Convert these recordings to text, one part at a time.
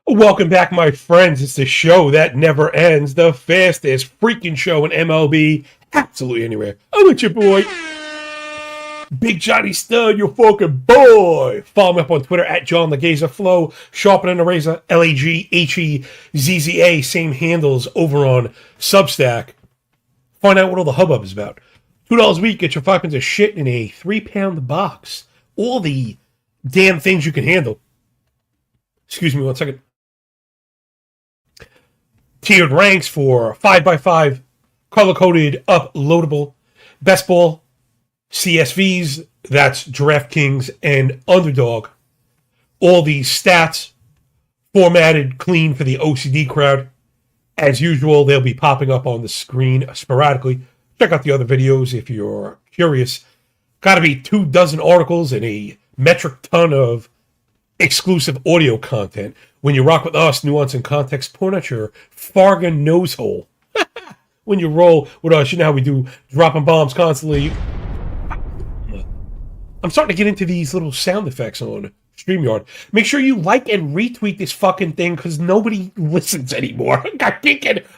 Welcome back, my friends. It's the show that never ends, the fastest freaking show in MLB, absolutely anywhere. I'm with your boy, Big Johnny Stud, your fucking boy. Follow me up on Twitter at John Lagazza Flow, Sharpening the Razor, LAGHEZZA, same handles over on Substack. Find out what all the hubbub is about. $2 a week, get your 5 pounds of shit in a 3-pound box. All the damn things you can handle. Excuse me 1 second. Tiered ranks for 5x5, color-coded, uploadable, best ball, CSVs, that's DraftKings and Underdog. All these stats formatted clean for the OCD crowd. As usual, they'll be popping up on the screen sporadically. Check out the other videos if you're curious. Got to be 24 articles and a metric ton of exclusive audio content. When you rock with us, nuance and context point out your Fargan nose hole. When you roll with us, you know how we do, dropping bombs constantly. I'm starting to get into these little sound effects on StreamYard. Make sure you like and retweet this fucking thing because nobody listens anymore.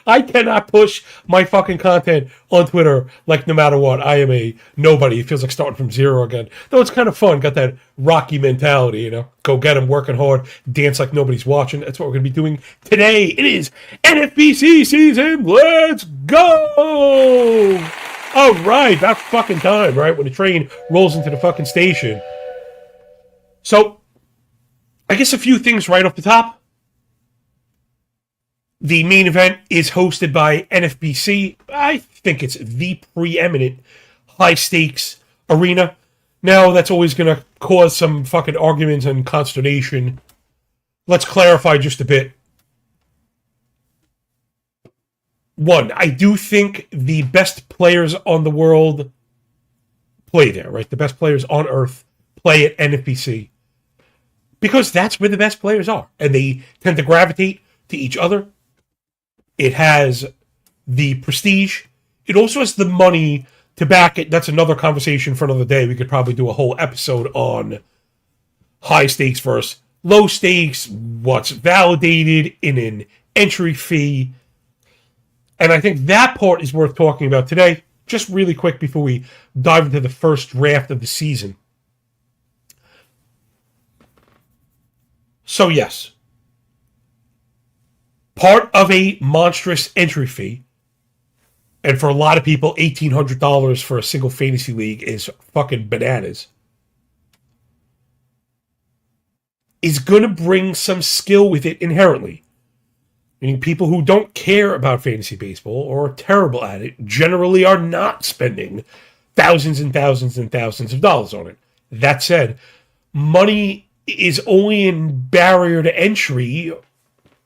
I cannot push my fucking content on Twitter like no matter what. I am a nobody. It feels like starting from zero again. Though it's kind of fun. Got that Rocky mentality, you know. Go get them, working hard, dance like nobody's watching. That's what we're going to be doing today. It is NFBC season. Let's go! All right, about fucking time, right? When the train rolls into the fucking station. So, I guess a few things right off the top. The main event is hosted by NFBC. I think it's the preeminent high-stakes arena. Now, that's always going to cause some fucking arguments and consternation. Let's clarify just a bit. One, I do think the best players on the world play there, right? The best players on Earth play at NFBC. Because that's where the best players are. And they tend to gravitate to each other. It has the prestige. It also has the money to back it. That's another conversation for another day. We could probably do a whole episode on high stakes versus low stakes, what's validated in an entry fee. And I think that part is worth talking about today. Just really quick before we dive into the first draft of the season. So yes, part of a monstrous entry fee, and for a lot of people, $1,800 for a single fantasy league is fucking bananas, is going to bring some skill with it inherently. Meaning people who don't care about fantasy baseball or are terrible at it generally are not spending thousands and thousands and thousands of dollars on it. That said, money is only a barrier to entry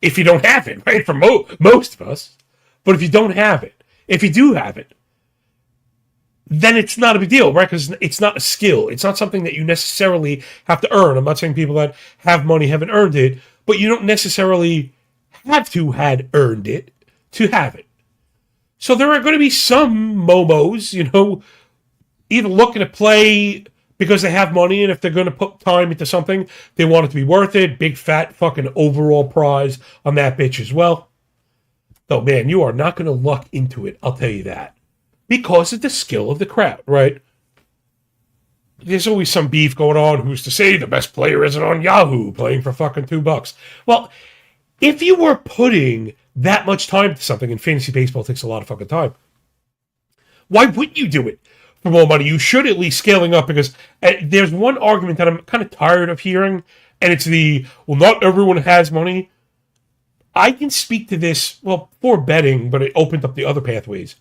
if you don't have it, right? For most of us. But if you don't have it, if you do have it, then it's not a big deal, right? Because it's not a skill. It's not something that you necessarily have to earn. I'm not saying people that have money haven't earned it, but you don't necessarily have to had earned it to have it. So there are going to be some momos, you know, either looking to play because they have money, and if they're going to put time into something, they want it to be worth it. Big fat fucking overall prize on that bitch as well. Though, man, you are not going to luck into it, I'll tell you that. Because of the skill of the crowd, right? There's always some beef going on. Who's to say the best player isn't on Yahoo playing for fucking $2? Well, if you were putting that much time into something, and fantasy baseball takes a lot of fucking time, why wouldn't you do it for more money? You should at least scaling up, because there's one argument that I'm kind of tired of hearing, and it's well, not everyone has money. I can speak to this, well, for betting, but it opened up the other pathways.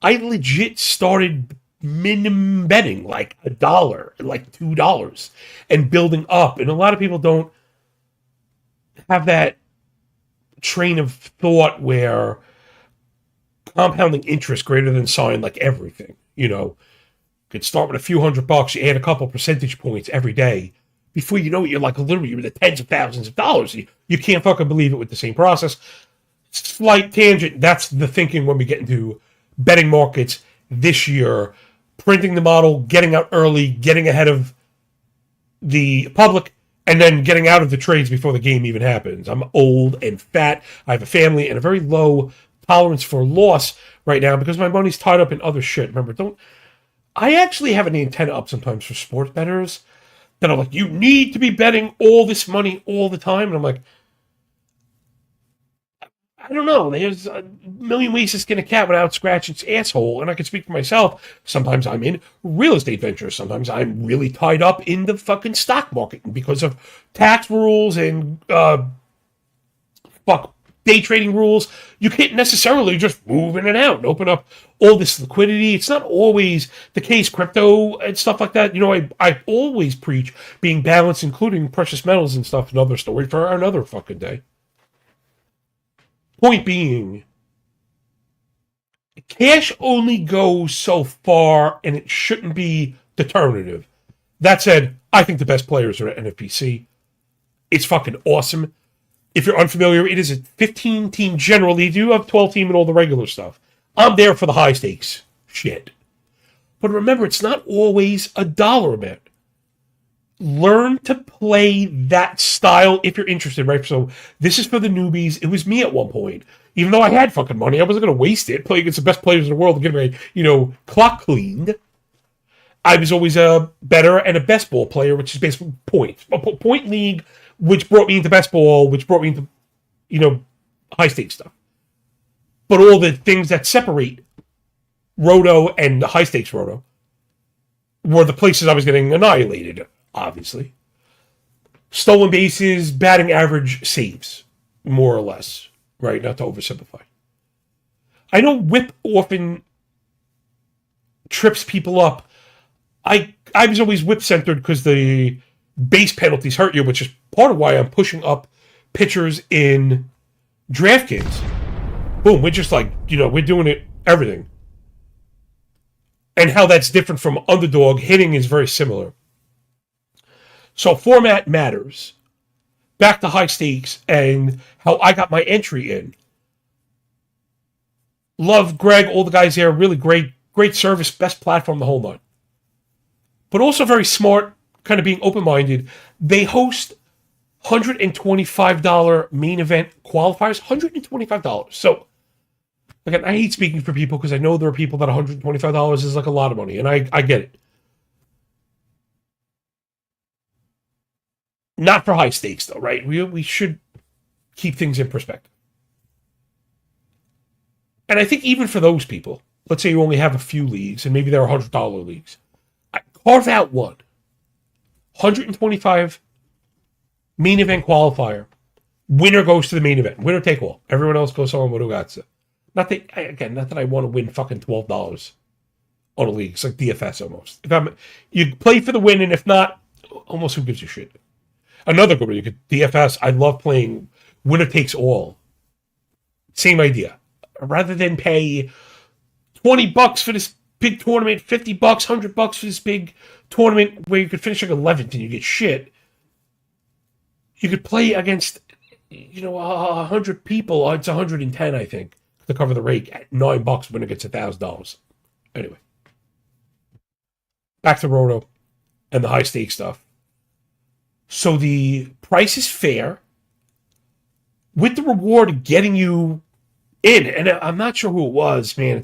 I legit started minimum betting, like $1, like $2, and building up. And a lot of people don't have that train of thought where compounding interest greater than sign, like everything, you know, you could start with a few $100, you add a couple percentage points every day. Before you know it, you're like literally in the tens of thousands of dollars. You can't fucking believe it with the same process. Slight tangent. That's the thinking when we get into betting markets this year. Printing the model, getting out early, getting ahead of the public, and then getting out of the trades before the game even happens. I'm old and fat. I have a family and a very low tolerance for loss right now because my money's tied up in other shit. Remember, I actually have an antenna up sometimes for sports bettors that are like, you need to be betting all this money all the time. And I'm like, I don't know. There's a million ways to skin a cat without scratching its asshole. And I can speak for myself. Sometimes I'm in real estate ventures. Sometimes I'm really tied up in the fucking stock market. And because of tax rules and day trading rules, you can't necessarily just move in and out and open up all this liquidity. It's not always the case. Crypto and stuff like that. I always preach being balanced, including precious metals and stuff. Another story for another fucking day. Point being, cash only goes so far, and it shouldn't be determinative. That said, I think the best players are at NFPC. It's fucking awesome. If you're unfamiliar, it is a 15-team general league. You have 12-team and all the regular stuff. I'm there for the high stakes shit. But remember, it's not always a dollar amount. Learn to play that style if you're interested, right? So this is for the newbies. It was me at one point. Even though I had fucking money, I wasn't going to waste it playing against the best players in the world to get my, clock cleaned. I was always a better and a best ball player, which is basically points. A point league, which brought me into best ball, which brought me into, high stakes stuff. But all the things that separate Roto and the high stakes Roto were the places I was getting annihilated. Obviously. Stolen bases, batting average, saves, more or less, right? Not to oversimplify. I know whip often trips people up. I was always whip centered because the base penalties hurt you, which is part of why I'm pushing up pitchers in DraftKings. Boom, we're just like, we're doing it, everything. And how that's different from underdog, hitting is very similar. So format matters. Back to high stakes and how I got my entry in. Love Greg, all the guys there, really great service, best platform, the whole nine. But also very smart, kind of being open-minded. They host $125 main event qualifiers, $125. So, again, I hate speaking for people because I know there are people that $125 is like a lot of money, and I get it. Not for high stakes, though, right? We should keep things in perspective. And I think even for those people, let's say you only have a few leagues, and maybe they're $100 leagues, I carve out one. 125 main event qualifier. Winner goes to the main event. Winner take all. Everyone else goes home with Ugatsa. Not that I want to win fucking $12 on a league. It's like DFS almost. You play for the win, and if not, almost who gives a shit? Another good one, you could DFS. I love playing winner takes all. Same idea. Rather than pay $20 for this big tournament, $50, $100 for this big tournament where you could finish like 11th and you get shit, you could play against 100 people. It's 110, I think, to cover the rake at $9 when it gets $1,000. Anyway, back to Roto and the high stakes stuff. So the price is fair with the reward getting you in. And I'm not sure who it was, man.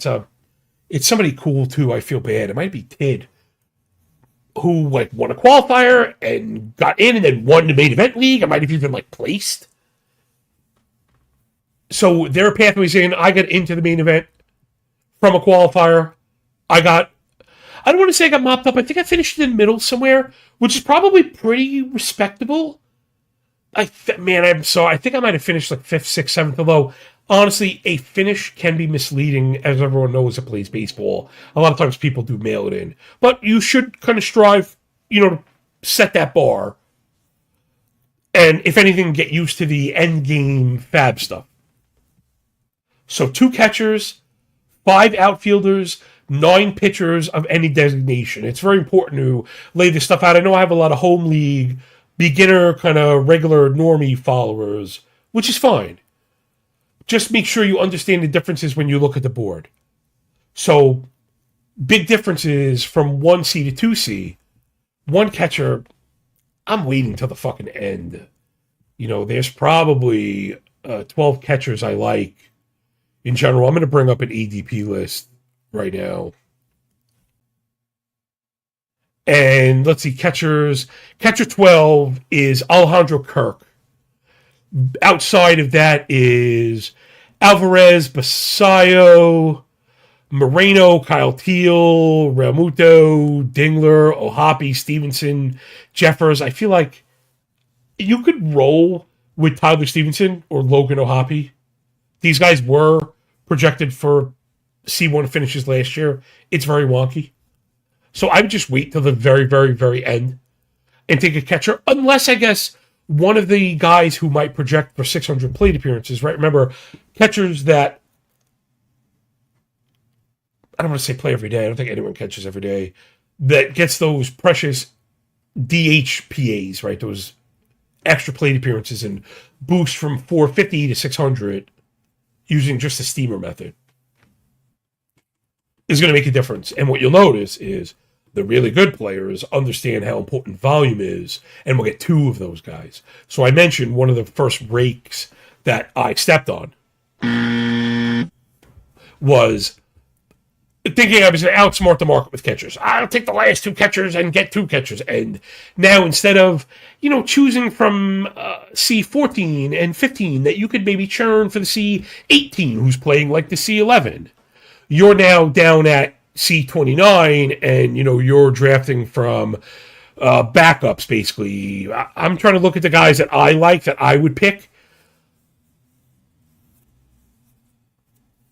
It's somebody cool too. I feel bad. It might be Tid, who won a qualifier and got in and then won the main event league. I might have even placed. So there are pathways in. I got into the main event from a qualifier. I don't want to say I got mopped up. I think I finished in the middle somewhere, which is probably pretty respectable. I think I might have finished 5th, 6th, 7th, although honestly, a finish can be misleading, as everyone knows that plays baseball. A lot of times people do mail it in. But you should kind of strive, to set that bar. And if anything, get used to the end game fab stuff. So 2 catchers, 5 outfielders, 9 pitchers of any designation. It's very important to lay this stuff out. I know I have a lot of home league, beginner, kind of regular normie followers, which is fine. Just make sure you understand the differences when you look at the board. So, big differences from 1C to 2C. One catcher, I'm waiting till the fucking end. There's probably 12 catchers I like in general. I'm going to bring up an ADP list right now. And let's see, catchers. Catcher 12 is Alejandro Kirk. Outside of that is Alvarez, Basayo, Moreno, Kyle Teal, Realmuto, Dingler, Ohapi, Stevenson, Jeffers. I feel like you could roll with Tyler Stevenson or Logan Ohapi. These guys were projected for C1 finishes last year. It's very wonky. So I would just wait till the very, very, very end and take a catcher, unless I guess one of the guys who might project for 600 plate appearances, right? Remember, catchers that, I don't want to say play every day. I don't think anyone catches every day. That gets those precious DHPAs, right? Those extra plate appearances and boost from 450 to 600 using just the steamer method is going to make a difference. And what you'll notice is the really good players understand how important volume is, and we'll get two of those guys. So I mentioned one of the first rakes that I stepped on was thinking I was going to outsmart the market with catchers. I'll take the last two catchers and get two catchers. And now instead of, choosing from C14 and 15 that you could maybe churn for the C18 who's playing like the C11, you're now down at C29 and, you're drafting from backups, basically. I'm trying to look at the guys that I like, that I would pick.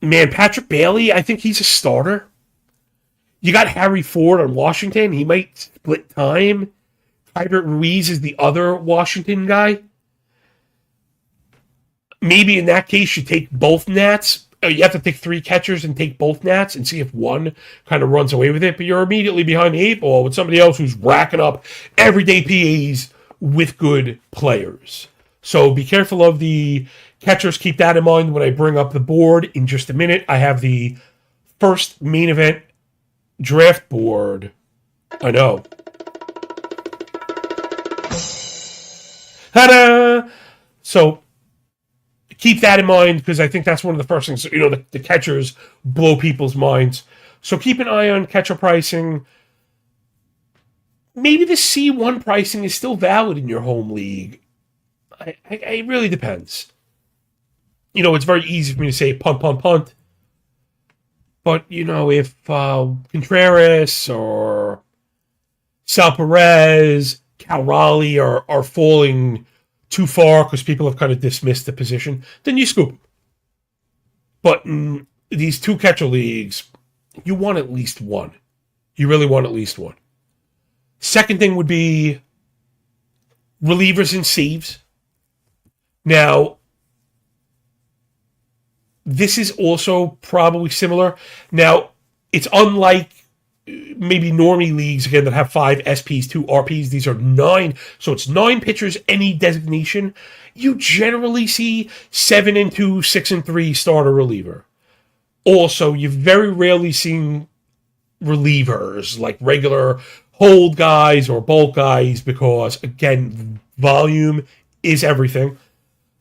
Man, Patrick Bailey, I think he's a starter. You got Harry Ford on Washington. He might split time. Kyler Ruiz is the other Washington guy. Maybe in that case, you take both Nats. You have to take three catchers and take both Nats and see if one kind of runs away with it. But you're immediately behind the eight ball with somebody else who's racking up everyday PAs with good players. So be careful of the catchers. Keep that in mind when I bring up the board in just a minute. I have the first main event draft board. I know. Ta-da! So keep that in mind because I think that's one of the first things, the catchers blow people's minds. So keep an eye on catcher pricing. Maybe the C1 pricing is still valid in your home league. It really depends. It's very easy for me to say punt, punt, punt. But, if Contreras or Sal Perez, Cal Raleigh are falling too far because people have kind of dismissed the position, then you scoop them. But in these two catcher leagues, you want at least one. You really want at least one. Second thing would be relievers and saves. Now, this is also probably similar. Now, it's unlike maybe normie leagues, again, that have 5 SPs, 2 RPs. These are 9. So it's 9 pitchers, any designation. You generally see 7 and 2, 6 and 3 starter reliever. Also, you've very rarely seen relievers, like regular hold guys or bulk guys, because, again, volume is everything.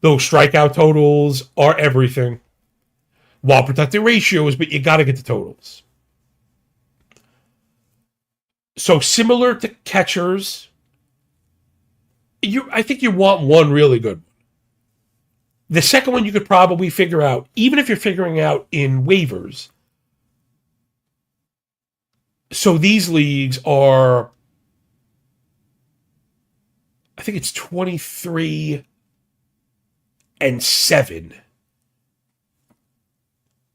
Those strikeout totals are everything. While protected ratios, but you got to get the totals. So similar to catchers, I think you want one really good one. The second one you could probably figure out, even if you're figuring out in waivers. So these leagues are, I think it's 23 and 7.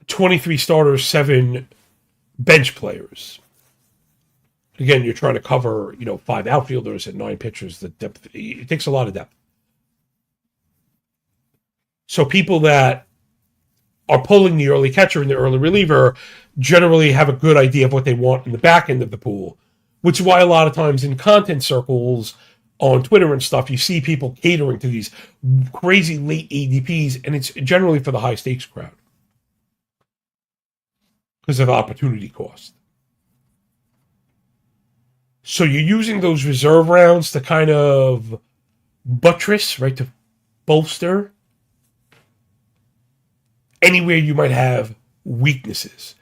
23 starters, 7 bench players. Again, you're trying to cover, 5 outfielders and 9 pitchers. The depth, it takes a lot of depth. So people that are pulling the early catcher and the early reliever generally have a good idea of what they want in the back end of the pool, which is why a lot of times in content circles on Twitter and stuff, you see people catering to these crazy late ADPs, and it's generally for the high stakes crowd because of opportunity cost. So you're using those reserve rounds to kind of buttress, right, to bolster anywhere you might have weaknesses.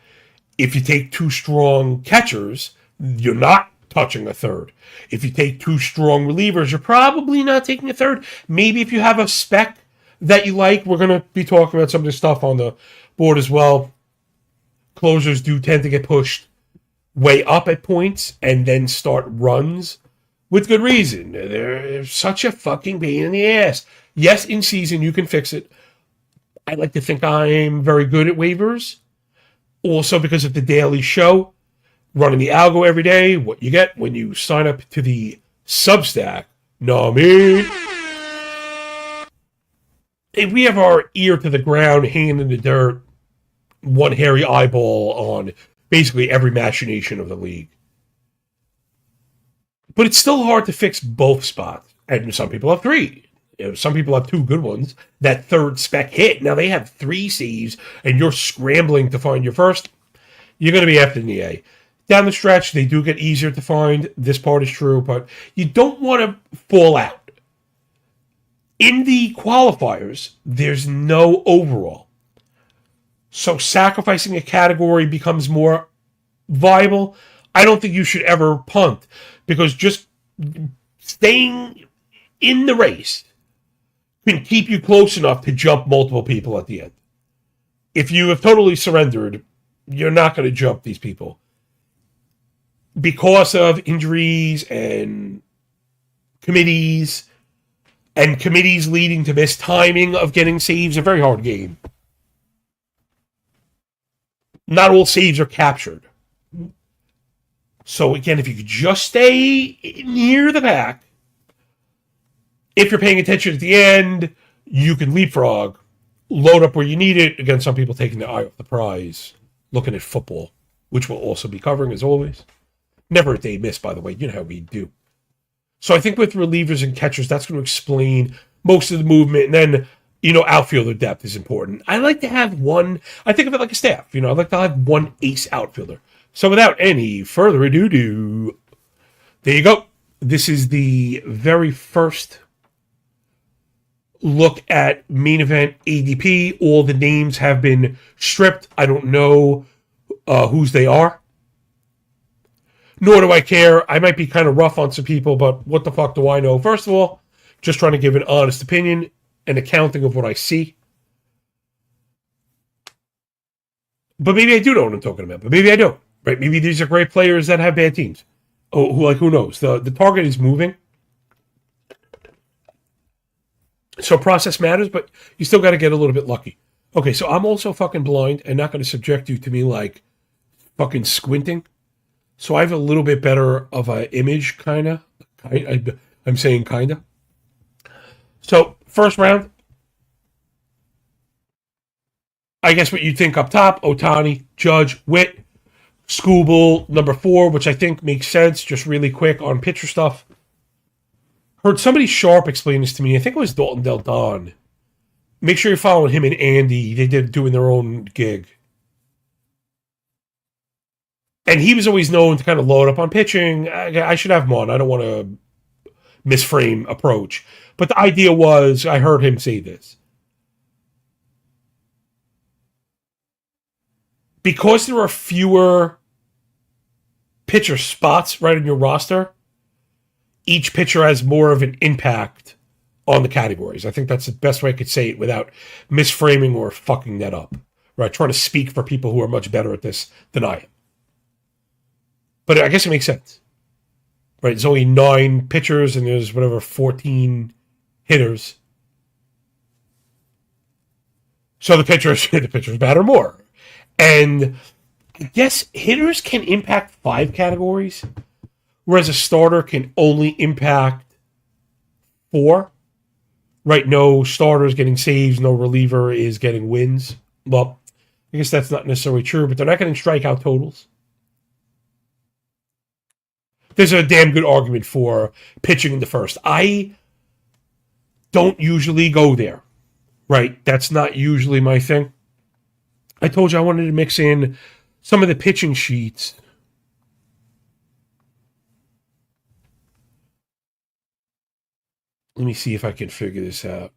If you take two strong catchers, you're not touching a third. If you take two strong relievers, you're probably not taking a third. Maybe if you have a spec that you like, we're going to be talking about some of this stuff on the board as well. Closers do tend to get pushed way up at points and then start runs with good reason. They're such a fucking pain in the ass. Yes, in season, you can fix it. I like to think I'm very good at waivers. Also, because of the daily show, running the algo every day, what you get when you sign up to the Substack. Know what I mean? If we have our ear to the ground, hand in the dirt, one hairy eyeball on basically every machination of the league. But it's still hard to fix both spots. And some people have three. Some people have two good ones. That third spec hit. Now they have three saves, and you're scrambling to find your first. You're going to be after the A. Down the stretch, they do get easier to find. This part is true, but you don't want to fall out. In the qualifiers, there's no overall. So sacrificing a category becomes more viable. I don't think you should ever punt, because just staying in the race can keep you close enough to jump multiple people at the end. If you have totally surrendered, you're not going to jump these people. Because of injuries and committees leading to mistiming of getting saves, a very hard game. Not all saves are captured. So again, if you could just stay near the back, if you're paying attention at the end, you can leapfrog, load up where you need it. Again, some people taking their eye off the prize, looking at football, which we'll also be covering as always. Never a day miss, by the way. You know how we do. So I think with relievers and catchers, that's going to explain most of the movement. And then, outfielder depth is important. I like to have one. I think of it like a staff. I like to have one ace outfielder. So without any further ado, there you go. This is the very first look at main event ADP. All the names have been stripped. I don't know whose they are. Nor do I care. I might be kind of rough on some people, but what the fuck do I know? First of all, just trying to give an honest opinion and accounting of what I see. But maybe I do know what I'm talking about, but maybe I don't. Right? Maybe these are great players that have bad teams. Oh, who knows? The target is moving. So process matters, but you still got to get a little bit lucky. Okay, so I'm also fucking blind and not going to subject you to me like fucking squinting. So I have a little bit better of an image, kind of. I'm saying kind of. So, first round. I guess what you think up top, Ohtani, Judge, Witt, Skubal, number 4, which I think makes sense, just really quick on pitcher stuff. Heard somebody sharp explain this to me. I think it was Dalton Del Don. Make sure you're following him and Andy. They did doing their own gig. And he was always known to kind of load up on pitching. I should have him on. I don't want to misframe approach. But the idea was, I heard him say this. Because there are fewer pitcher spots right in your roster, each pitcher has more of an impact on the categories. I think that's the best way I could say it without misframing or fucking that up. Right? Trying to speak for people who are much better at this than I am. But I guess it makes sense. Right? There's only 9 pitchers and there's 14 hitters. So the pitchers matter more. And I guess hitters can impact 5 categories, whereas a starter can only impact 4. Right? No starter is getting saves, no reliever is getting wins. Well, I guess that's not necessarily true, but they're not getting strikeout totals. There's a damn good argument for pitching in the first. I don't usually go there, right? That's not usually my thing. I told you I wanted to mix in some of the pitching sheets Let me see if I can figure this out.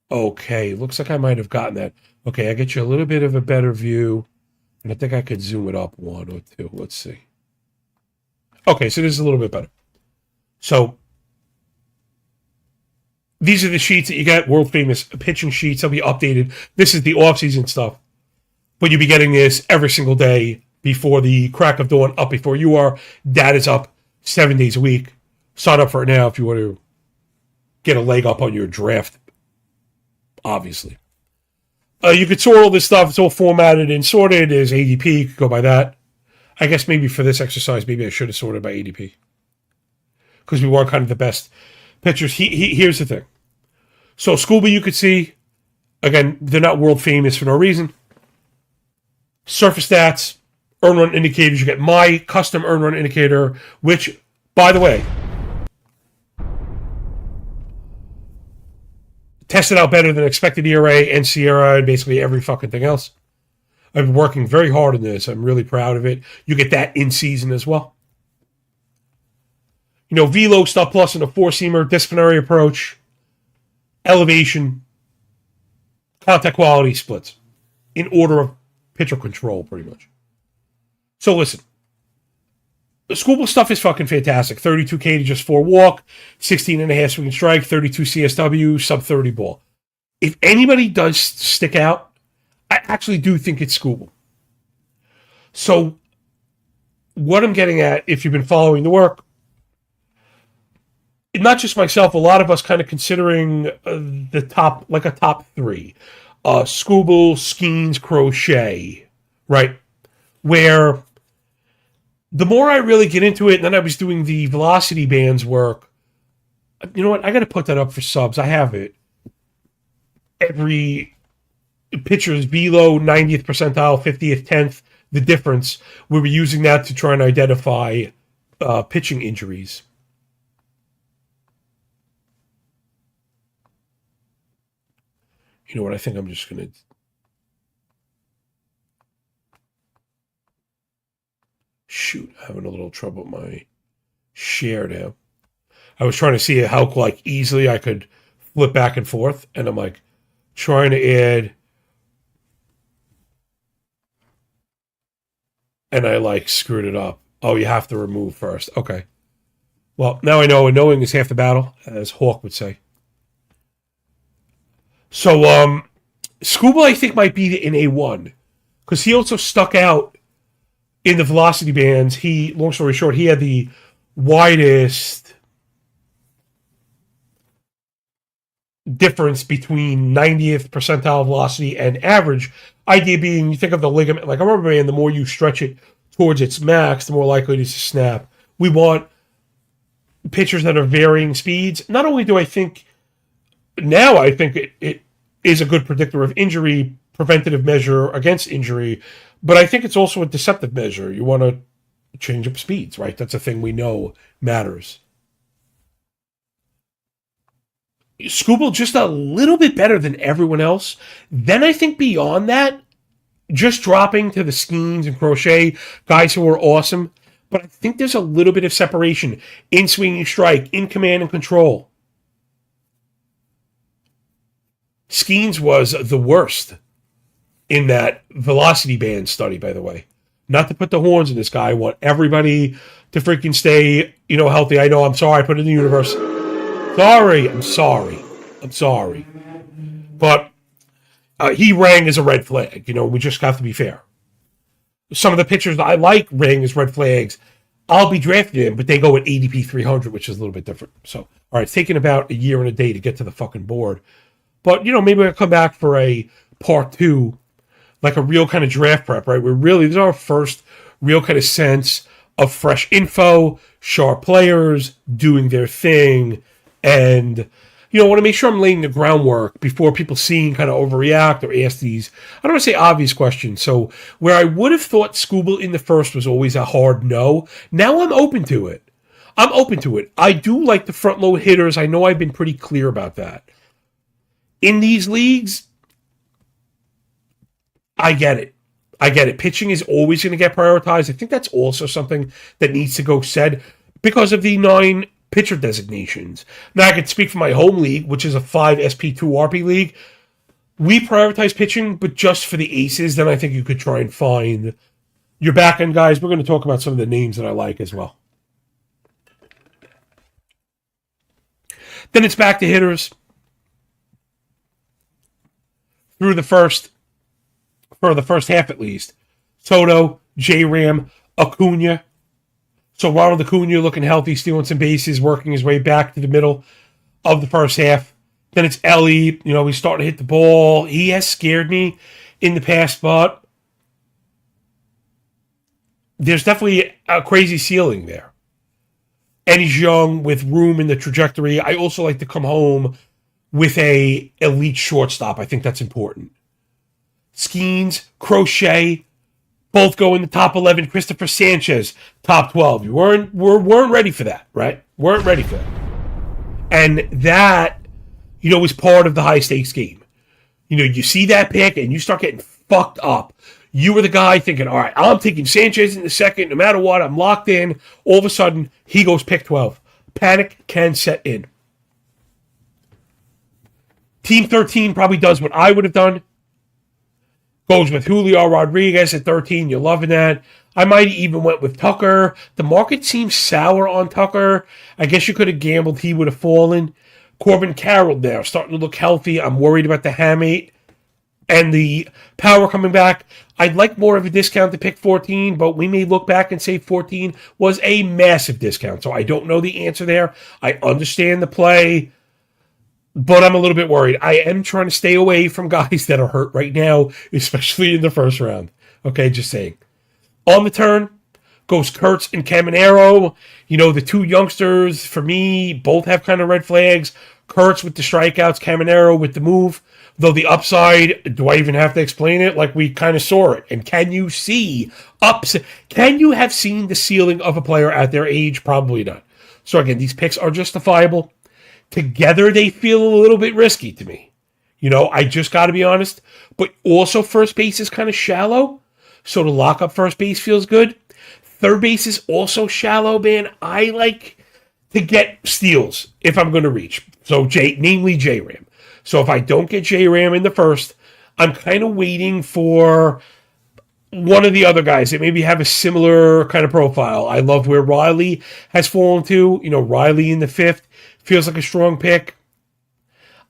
Okay, looks like I might have gotten that. Okay, I get you a little bit of a better view. And I think I could zoom it up one or two. Let's see. Okay, so this is a little bit better. So these are the sheets that you get, world famous pitching sheets. They'll be updated. This is the off-season stuff. But you'll be getting this every single day before the crack of dawn, up before you are. That is up 7 days a week. Sign up for it now if you want to get a leg up on your draft, obviously. You could sort all this stuff. It's all formatted and sorted. There's ADP. You could go by that. I guess maybe for this exercise, maybe I should have sorted by ADP. Because we want kind of the best pitchers. Here's the thing. So Scuba, you could see, again, they're not world famous for no reason. Surface stats, earn run indicators. You get my custom earn run indicator, which, by the way, tested out better than expected ERA and Sierra and basically every fucking thing else. I've been working very hard on this. I'm really proud of it. You get that in season as well. You know, velo stuff plus and a four-seamer, disciplinary approach, elevation, contact quality splits in order of pitcher control, pretty much. So listen, the schoolbook stuff is fucking fantastic. 32K to just 4 walk, 16.5 swing and strike, 32 CSW, sub 30 ball. If anybody does stick out, I actually do think it's schoolbook. So what I'm getting at, if you've been following the work, not just myself, a lot of us kind of considering the top, like a top 3. Scooble, Skeens, Crochet, right? Where the more I really get into it, and then I was doing the velocity bands work, you know what? I got to put that up for subs. I have it. Every pitcher's velo, 90th percentile, 50th, 10th, the difference. We were using that to try and identify pitching injuries. You know what? I think I'm just going to... Shoot, having a little trouble with my share now. I was trying to see how like easily I could flip back and forth, and I'm like trying to add, and I like screwed it up. Oh, you have to remove first. Okay. Well, now I know, and knowing is half the battle, as Hawk would say. So, Scuba, I think, might be in A1, because he also stuck out in the velocity bands. Long story short, he had the widest difference between 90th percentile velocity and average. Idea being, you think of the ligament like a rubber band, the more you stretch it towards its max, the more likely it is to snap. We want pitchers that are varying speeds. Not only do I think, now I think it is a good predictor of injury, preventative measure against injury, but I think it's also a deceptive measure. You want to change up speeds, right? That's a thing we know matters. Scooble just a little bit better than everyone else. Then I think beyond that, just dropping to the Skeens and Crochet, guys who are awesome, but I think there's a little bit of separation in swinging strike, in command and control. Skeens was the worst in that velocity band study, by the way. Not to put the horns in this guy. I want everybody to freaking stay, healthy. I know, I'm sorry, I put it in the universe. I'm sorry. But he rang as a red flag. We just have to be fair. Some of the pitchers that I like rang as red flags. I'll be drafting him, but they go at ADP 300, which is a little bit different. So, all right, it's taken about a year and a day to get to the fucking board. But, maybe I'll come back for a part 2, like a real kind of draft prep, right? This is our first real kind of sense of fresh info, sharp players doing their thing, and, I want to make sure I'm laying the groundwork before people seeing kind of overreact or ask these, I don't want to say obvious questions. So where I would have thought Scooble in the first was always a hard no, now I'm open to it. I do like the front load hitters. I know I've been pretty clear about that. In these leagues, I get it. Pitching is always going to get prioritized. I think that's also something that needs to go said. because of the 9 pitcher designations. Now, I can speak for my home league, which is a 5 SP2 RP league. We prioritize pitching, but just for the aces, then I think you could try and find your back end guys. We're going to talk about some of the names that I like as well. Then it's back to hitters through the first, for the first half at least. Soto, J-Ram, Acuna. So Ronald Acuna looking healthy, stealing some bases, working his way back to the middle of the first half. Then it's Ellie. He's starting to hit the ball. He has scared me in the past, but there's definitely a crazy ceiling there. And he's young with room in the trajectory. I also like to come home with a elite shortstop. I think that's important. Skeens, Crochet, both go in the top 11. Christopher Sanchez, top 12. We weren't ready for that, right? Weren't ready for that. And that, was part of the high stakes game. You see that pick and you start getting fucked up. You were the guy thinking, all right, I'm taking Sanchez in the second, no matter what, I'm locked in. All of a sudden, he goes pick 12. Panic can set in. Team 13 probably does what I would have done. Goes with Julio Rodriguez at 13. You're loving that. I might even went with Tucker. The market seems sour on Tucker. I guess you could have gambled he would have fallen. Corbin Carroll there, starting to look healthy. I'm worried about the hamate and the power coming back. I'd like more of a discount to pick 14, but we may look back and say 14 was a massive discount. So I don't know the answer there. I understand the play, but I'm a little bit worried. I am trying to stay away from guys that are hurt right now, especially in the first round. Okay, just saying. On the turn goes Kurtz and Caminero. The two youngsters, for me, both have kind of red flags. Kurtz with the strikeouts, Caminero with the move. Though the upside, do I even have to explain it? Like, we kind of saw it. And can you see can you have seen the ceiling of a player at their age? Probably not. So again, these picks are justifiable. Together, they feel a little bit risky to me. I just got to be honest. But also, first base is kind of shallow. So to lock up first base feels good. Third base is also shallow, man. I like to get steals if I'm going to reach. So, namely J-Ram. So if I don't get J-Ram in the first, I'm kind of waiting for one of the other guys that maybe have a similar kind of profile. I love where Riley has fallen to. Riley in the fifth feels like a strong pick.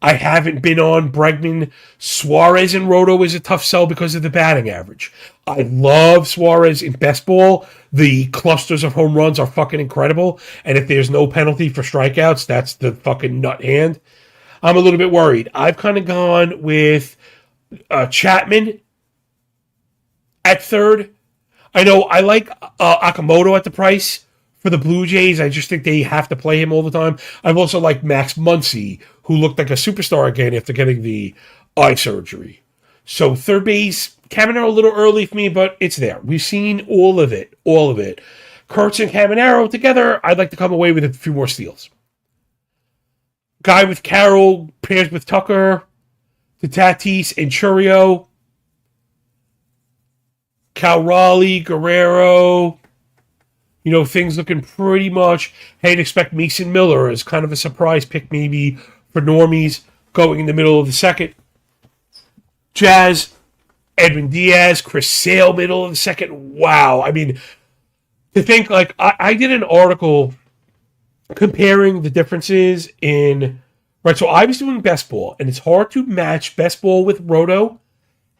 I haven't been on Bregman. Suarez and Roto is a tough sell because of the batting average. I love Suarez in best ball. The clusters of home runs are fucking incredible. And if there's no penalty for strikeouts, that's the fucking nut hand. I'm a little bit worried. I've kind of gone with Chapman at third. I know I like Akamoto at the price for the Blue Jays. I just think they have to play him all the time. I've also liked Max Muncy, who looked like a superstar again after getting the eye surgery. So third base, Caminero a little early for me, but it's there. We've seen all of it. Kurtz and Caminero together, I'd like to come away with a few more steals. Guy with Carroll pairs with Tucker, to Tatis and Churio, Cal Raleigh, Guerrero. Things looking pretty much. Hey, I'd expect Mason Miller as kind of a surprise pick maybe for normies going in the middle of the second. Jazz, Edwin Diaz, Chris Sale, middle of the second. Wow. I mean, to think I did an article comparing the differences in, right, so I was doing best ball, and it's hard to match best ball with Roto.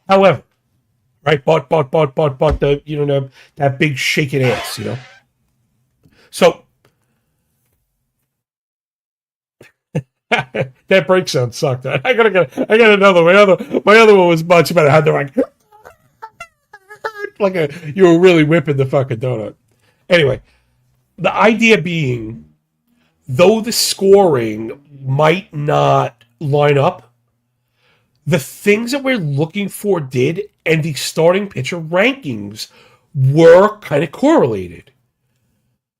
However, right, but the, that big shaking ass, So, that break sound sucked. I got another one. My other one was much better. I had to you were really whipping the fucking donut. Anyway, the idea being, though the scoring might not line up, the things that we're looking for did, and the starting pitcher rankings were kind of correlated.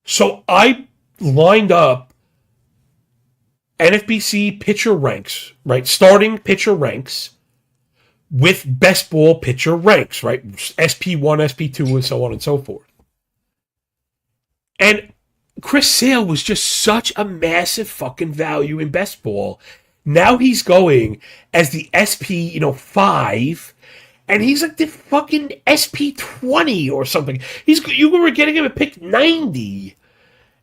So I lined up NFBC pitcher ranks, right? Starting pitcher ranks with best ball pitcher ranks, right? SP1, SP2, and so on and so forth. And Chris Sale was just such a massive fucking value in best ball. Now he's going as the SP, 5, and he's like the fucking SP 20 or something. You were getting him at pick 90,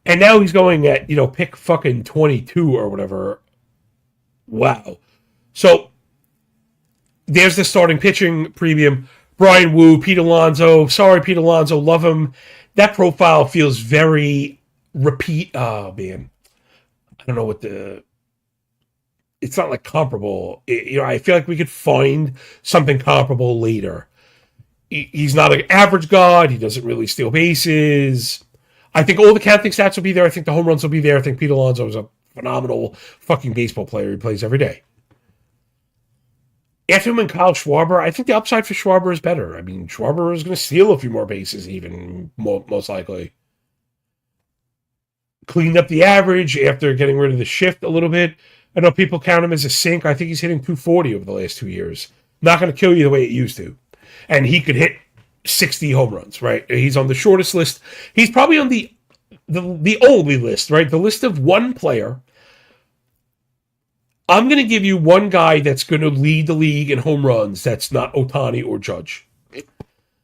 and now he's going at pick fucking 22 or whatever. Wow. So there's the starting pitching premium. Brian Wu, Pete Alonso. Sorry, Pete Alonso. Love him. That profile feels very repeat. Oh, man. I don't know what it's not like comparable. I feel like we could find something comparable later. He's not an average god. He doesn't really steal bases. I think all the counting stats will be there. I think the home runs will be there. I think Pete Alonso is a phenomenal fucking baseball player. He plays every day. After him and Kyle Schwarber, I think the upside for Schwarber is better. I mean, Schwarber is going to steal a few more bases, even most likely. Cleaned up the average after getting rid of the shift a little bit. I know people count him as a sink. I think he's hitting 240 over the last 2 years. Not going to kill you the way it used to. And he could hit 60 home runs, right? He's on the shortest list. He's probably on the only list, right? The list of one player. I'm going to give you one guy that's going to lead the league in home runs that's not Ohtani or Judge.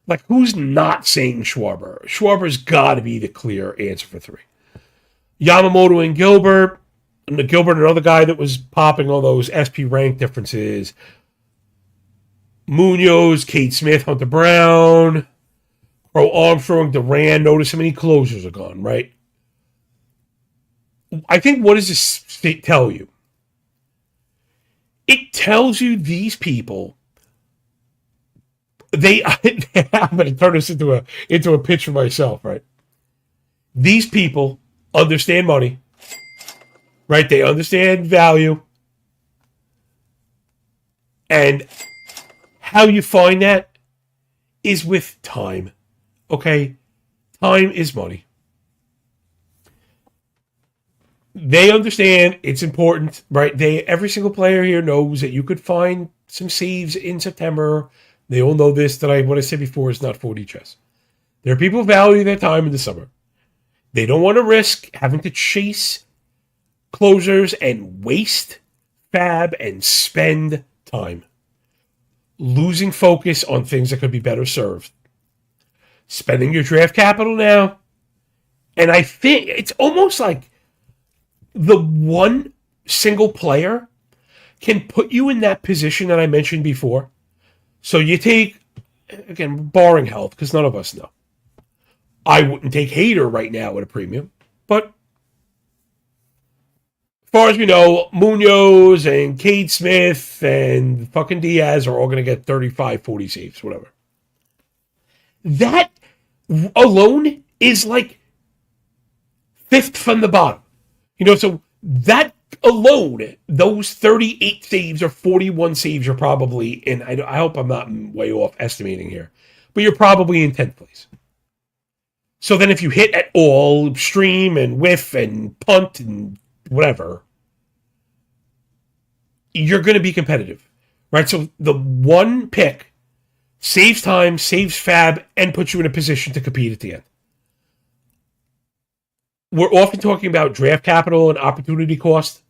Like, who's not saying Schwarber? Schwarber's got to be the clear answer for 3. Yamamoto and Gilbert. Gilbert, another guy that was popping all those SP rank differences. Munoz, Kate Smith, Hunter Brown, Crow Armstrong, Duran. Notice how many closers are gone, right? I think, what does this tell you? It tells you these people, I'm going to turn this into a pitch for myself, right? These people understand money, right? They understand value. And how you find that is with time, okay? Time is money. They understand it's important, right? Every single player here knows that you could find some saves in September. They all know this, that what I said before is not 4D chess. There are people who value their time in the summer. They don't want to risk having to chase closers and waste fab and spend time. Losing focus on things that could be better served. Spending your draft capital now. And I think it's almost like the one single player can put you in that position that I mentioned before. So you take, again, barring health, because none of us know. I wouldn't take Hader right now at a premium, but as far as we know, Munoz and Cade Smith and fucking Diaz are all going to get 35, 40 saves, whatever. That alone is like 5th from the bottom. So that alone, those 38 saves or 41 saves are probably, and I hope I'm not way off estimating here, but you're probably in 10th place. So then if you hit at all, stream and whiff and punt and whatever, you're going to be competitive, right? So the one pick saves time, saves fab, and puts you in a position to compete at the end. We're often talking about draft capital and opportunity cost.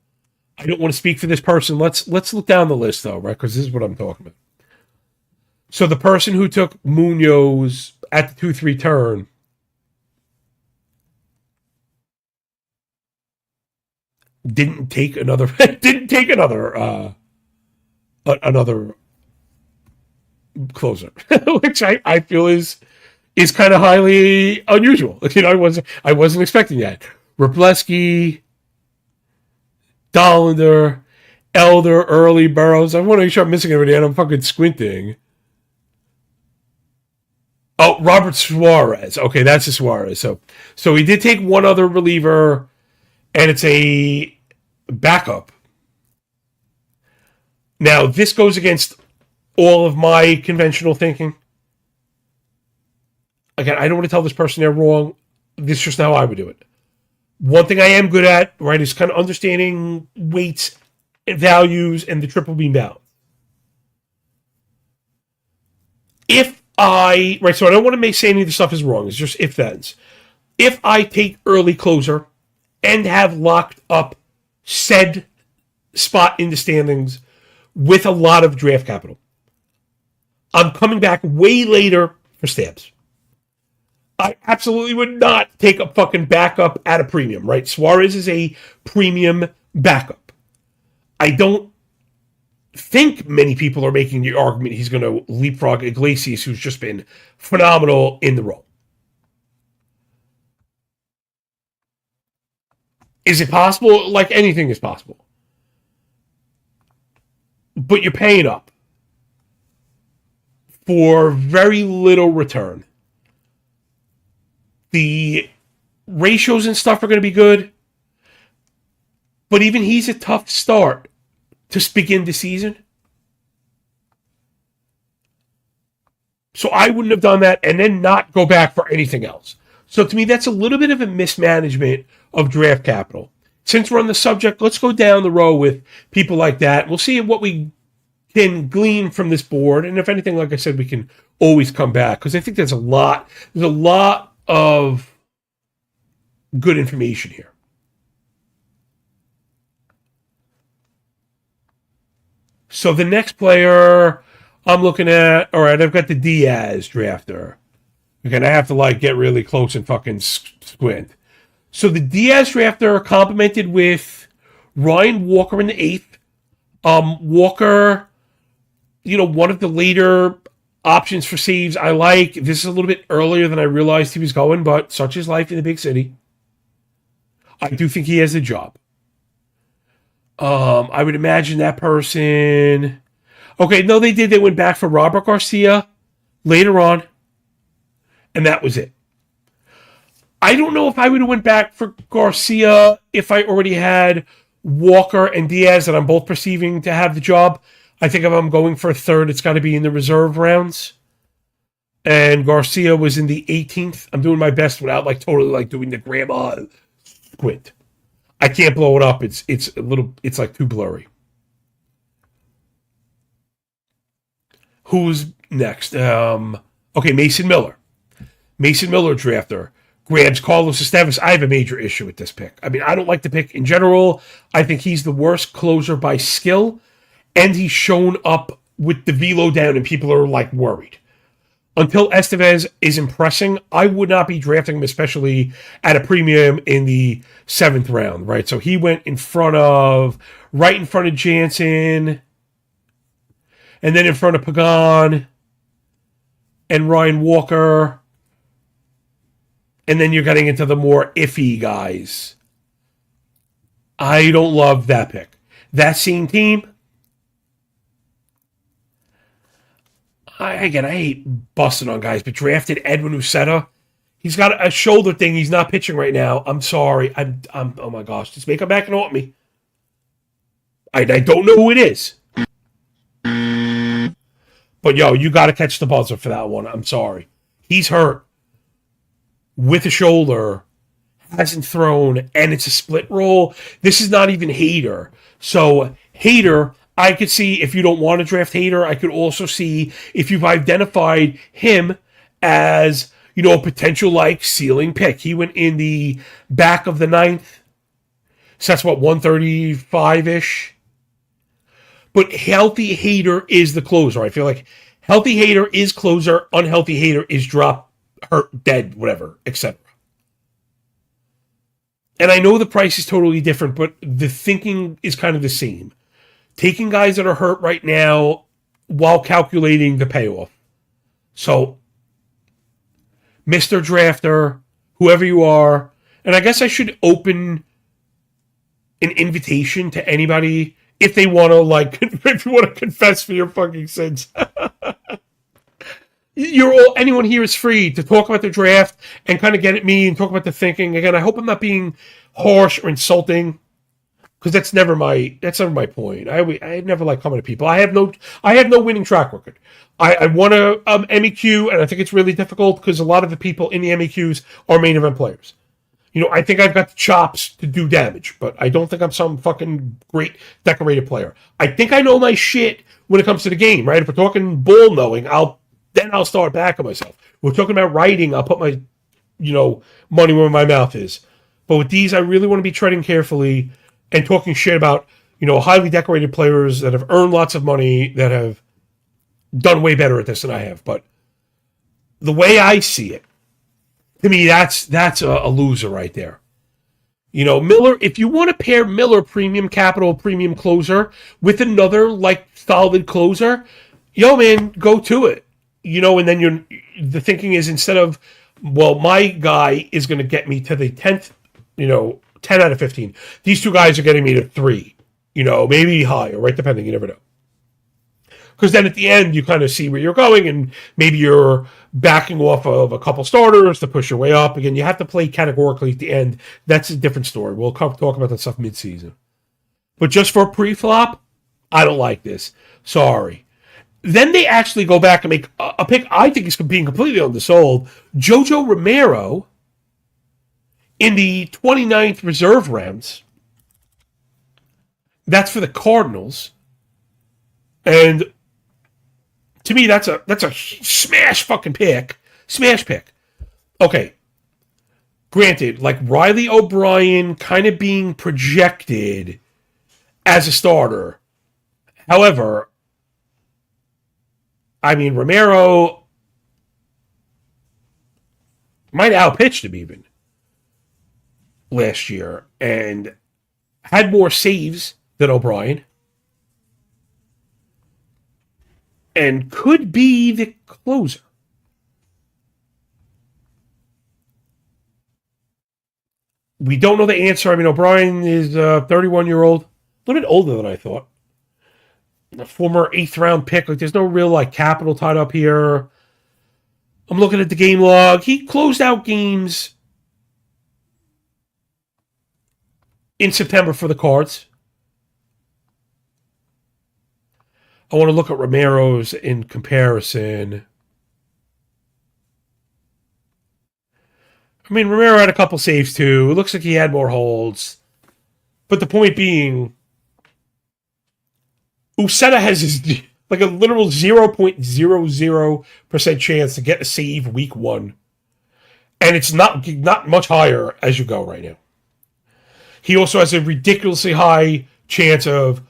I don't want to speak for this person. Let's look down the list, though, right? Because this is what I'm talking about. So the person who took Munoz at the 2-3 turn didn't take another closer, which I feel is kind of highly unusual. I wasn't expecting that. Wrobleski, Dollander, Elder, Early, Burrows. I want to make sure I'm missing everything, and I'm fucking squinting. Oh, Robert Suarez. Okay, that's a Suarez. So he did take one other reliever, and it's a backup. Now, this goes against all of my conventional thinking. Again, I don't want to tell this person they're wrong. This is just how I would do it. One thing I am good at, right, is kind of understanding weights and values and the triple beam balance. So I don't want to say any of the stuff is wrong. It's just if-thens. if I take early closer and have locked up said spot in the standings with a lot of draft capital, I'm coming back way later for stabs. I absolutely would not take a fucking backup at a premium, right? Suarez is a premium backup. I don't think many people are making the argument he's going to leapfrog Iglesias, who's just been phenomenal in the role. Is it possible? Like, anything is possible. But you're paying up for very little return. The ratios and stuff are going to be good, but even he's a tough start to begin the season. So I wouldn't have done that and then not go back for anything else. So to me, that's a little bit of a mismanagement of draft capital. Since we're on the subject, let's go down the row with people like that. We'll see what we can glean from this board. And if anything, like I said, we can always come back, because I think there's a lot of good information here. So the next player I'm looking at, all right, I've got the Diaz drafter. Again, I have to get really close and fucking squint. So the Diaz drafter complemented with Ryan Walker in the 8th. Walker, one of the later options for saves I like. This is a little bit earlier than I realized he was going, but such is life in the big city. I do think he has a job. I would imagine that person... Okay, no, they did. They went back for Robert Garcia later on, and that was it. I don't know if I would have went back for Garcia if I already had Walker and Diaz that I'm both perceiving to have the job. I think if I'm going for a third, it's got to be in the reserve rounds. And Garcia was in the 18th. I'm doing my best without totally doing the grandma squint. I can't blow it up. It's too blurry. Who's next? Okay, Mason Miller. Mason Miller drafter grabs Carlos Estevez. I have a major issue with this pick. I mean, I don't like the pick in general. I think he's the worst closer by skill, and he's shown up with the velo down, and people are worried. Until Estevez is impressing, I would not be drafting him, especially at a premium in the 7th round, right? So he went right in front of Jansen, and then in front of Pagan and Ryan Walker. And then you're getting into the more iffy guys. I don't love that pick. That same team, I hate busting on guys, but drafted Edwin Uceta. He's got a shoulder thing. He's not pitching right now. I'm sorry. I'm oh my gosh. This may come back and haunt me. I don't know who it is. But, you got to catch the buzzer for that one. I'm sorry. He's hurt with a shoulder, hasn't thrown, and it's a split roll. This is not even Hader. So, Hader, I could see if you don't want to draft Hader. I could also see if you've identified him as, a potential ceiling pick. He went in the back of the 9th. So that's 135-ish. But healthy Hader is the closer. I feel like healthy Hader is closer. Unhealthy Hader is drop, hurt, dead, whatever, etc. And I know the price is totally different, but the thinking is kind of the same. Taking guys that are hurt right now while calculating the payoff. So, Mr. Drafter, whoever you are, and I guess I should open an invitation to anybody if they want to, if you want to confess for your fucking sins. Anyone here is free to talk about the draft and kind of get at me and talk about the thinking. Again, I hope I'm not being harsh or insulting, because that's never my point. I never like coming to people. I have no winning track record. I won a MEQ, and I think it's really difficult because a lot of the people in the MEQs are main event players. I think I've got the chops to do damage, but I don't think I'm some fucking great decorated player. I think I know my shit when it comes to the game, right? If we're talking ball knowing, I'll start backing myself. We're talking about writing, I'll put my money where my mouth is. But with these, I really want to be treading carefully and talking shit about, highly decorated players that have earned lots of money, that have done way better at this than I have. But the way I see it, to me, that's a loser right there. Miller, if you want to pair Miller premium capital, premium closer with another solid closer, man, go to it. And then the thinking is, instead of, well, my guy is going to get me to the 10th, 10 out of 15. These two guys are getting me to 3, maybe higher, right? Depending, you never know. Because then at the end, you kind of see where you're going, and maybe you're backing off of a couple starters to push your way up. Again, you have to play categorically at the end. That's a different story. We'll talk about that stuff mid-season. But just for pre-flop, I don't like this. Sorry. Then they actually go back and make a pick I think is being completely undersold. Jojo Romero in the 29th reserve rounds. That's for the Cardinals. And to me, that's a smash fucking pick. Smash pick. Okay. Granted, Riley O'Brien kind of being projected as a starter. However, Romero might have outpitched him even last year and had more saves than O'Brien. And could be the closer. We don't know the answer. O'Brien is a 31-year-old. A little bit older than I thought. A former 8th round pick. There's no real capital tied up here. I'm looking at the game log. He closed out games in September for the Cards. I want to look at Romero's in comparison. Romero had a couple saves too. It looks like he had more holds. But the point being, Uceta has a literal 0.00% chance to get a save week 1. And it's not much higher as you go right now. He also has a ridiculously high chance of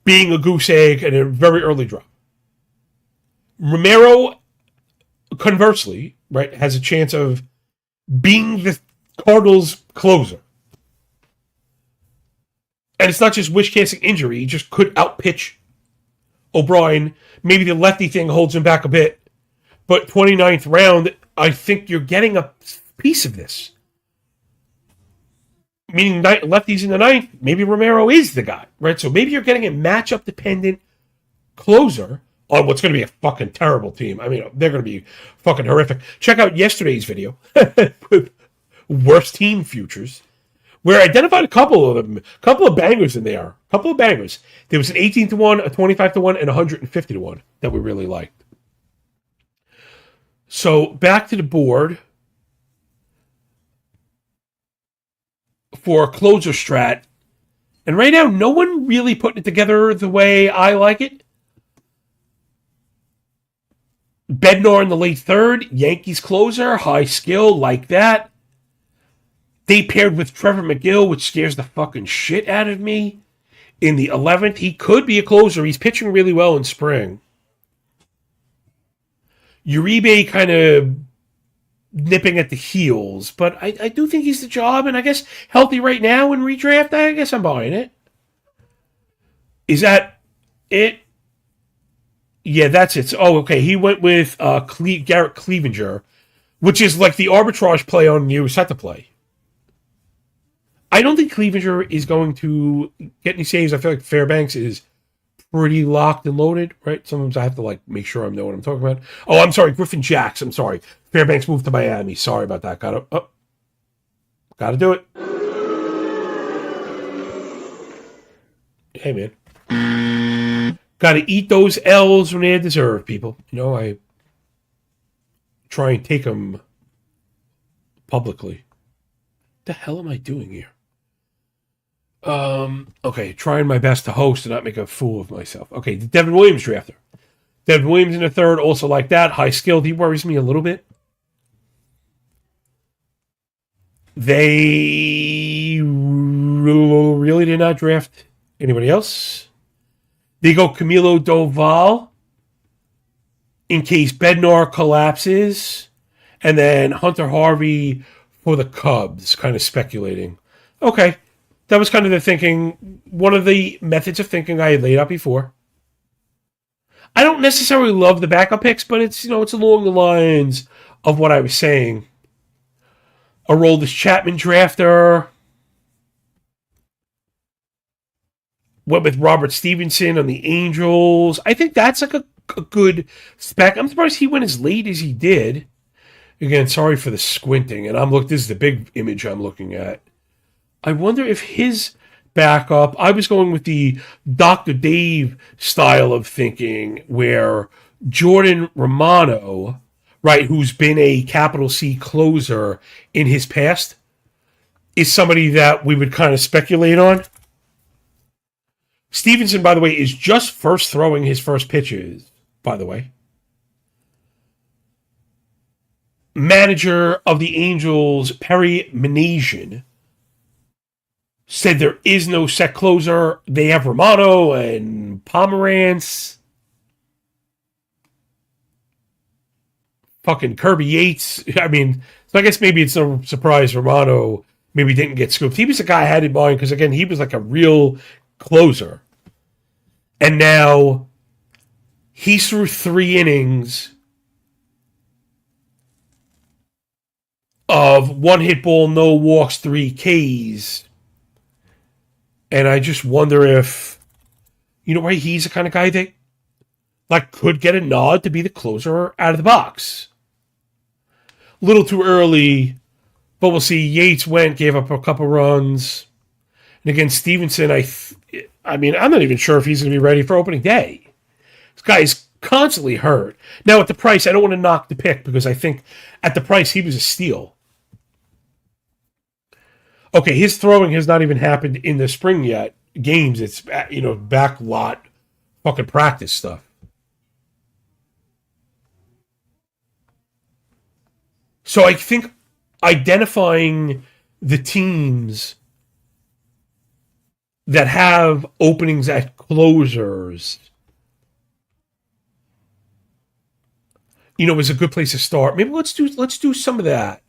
being a goose egg and a very early drop. Romero, conversely, right, has a chance of being the Cardinals' closer. And it's not just wish-casting injury. He just could outpitch O'Brien. Maybe the lefty thing holds him back a bit. But 29th round, I think you're getting a piece of this. Meaning lefties in the 9th, maybe Romero is the guy, right? So maybe you're getting a matchup-dependent closer on what's going to be a fucking terrible team. They're going to be fucking horrific. Check out yesterday's video with worst team futures, where I identified a couple of them, a couple of bangers in there. A couple of bangers. There was an 18-1, a 25-1, and 150-1 that we really liked. So back to the board. For a closer strat. And right now, no one really putting it together the way I like it. Bednar in the late 3rd. Yankees closer. High skill. Like that. They paired with Trevor McGill, which scares the fucking shit out of me. In the 11th. He could be a closer. He's pitching really well in spring. Uribe kind of nipping at the heels, but I do think he's the job, and I guess healthy right now in redraft, I guess I'm buying it. Is that it? Yeah, that's it. Oh, okay. He went with Garrett Cleavinger, which is like the arbitrage play on you set to play. I don't think Cleavinger is going to get any saves. I feel like Fairbanks is pretty locked and loaded, right? Sometimes I have to make sure I know what I'm talking about. Oh, I'm sorry, Griffin Jacks. I'm sorry. Fairbanks moved to Miami. Sorry about that. Gotta do it. Hey, man. Gotta eat those L's when they deserve, people. I try and take them publicly. What the hell am I doing here? Okay, trying my best to host and not make a fool of myself. Okay, the Devin Williams drafter. Devin Williams in the 3rd, also like that. High skilled. He worries me a little bit. They really did not draft anybody else. They go Camilo Doval in case Bednar collapses, and then Hunter Harvey for the Cubs, kind of speculating. Okay, that was kind of the thinking, one of the methods of thinking I had laid out before. I don't necessarily love the backup picks, but it's it's along the lines of what I was saying. Aroldis Chapman drafter. Went with Robert Stevenson on the Angels. I think that's like a good spec. I'm surprised he went as late as he did. Again, sorry for the squinting, and this is the big image I'm looking at. I wonder if his backup, I was going with the Dr. Dave style of thinking, where Jordan Romano, right, who's been a capital C closer in his past, is somebody that we would kind of speculate on. Stevenson, by the way, is just first throwing his first pitches, by the way. Manager of the Angels, Perry Minasian, said there is no set closer. They have Romano and Pomerantz. Fucking Kirby Yates. I mean, so I guess maybe it's no surprise Romano maybe didn't get scooped. He was the guy I had in mind because, again, he was like a real closer. And now he's through 3 innings of 1 hit ball, no walks, 3 Ks. And I just wonder if, right, he's the kind of guy that could get a nod to be the closer out of the box. A little too early, but we'll see. Yates gave up a couple runs. And again, Stevenson, I'm not even sure if he's going to be ready for opening day. This guy's constantly hurt. Now, at the price, I don't want to knock the pick because I think at the price, he was a steal. Okay, his throwing has not even happened in the spring yet. Games, it's, back lot fucking practice stuff. So I think identifying the teams that have openings at closers, is a good place to start. Maybe let's do some of that.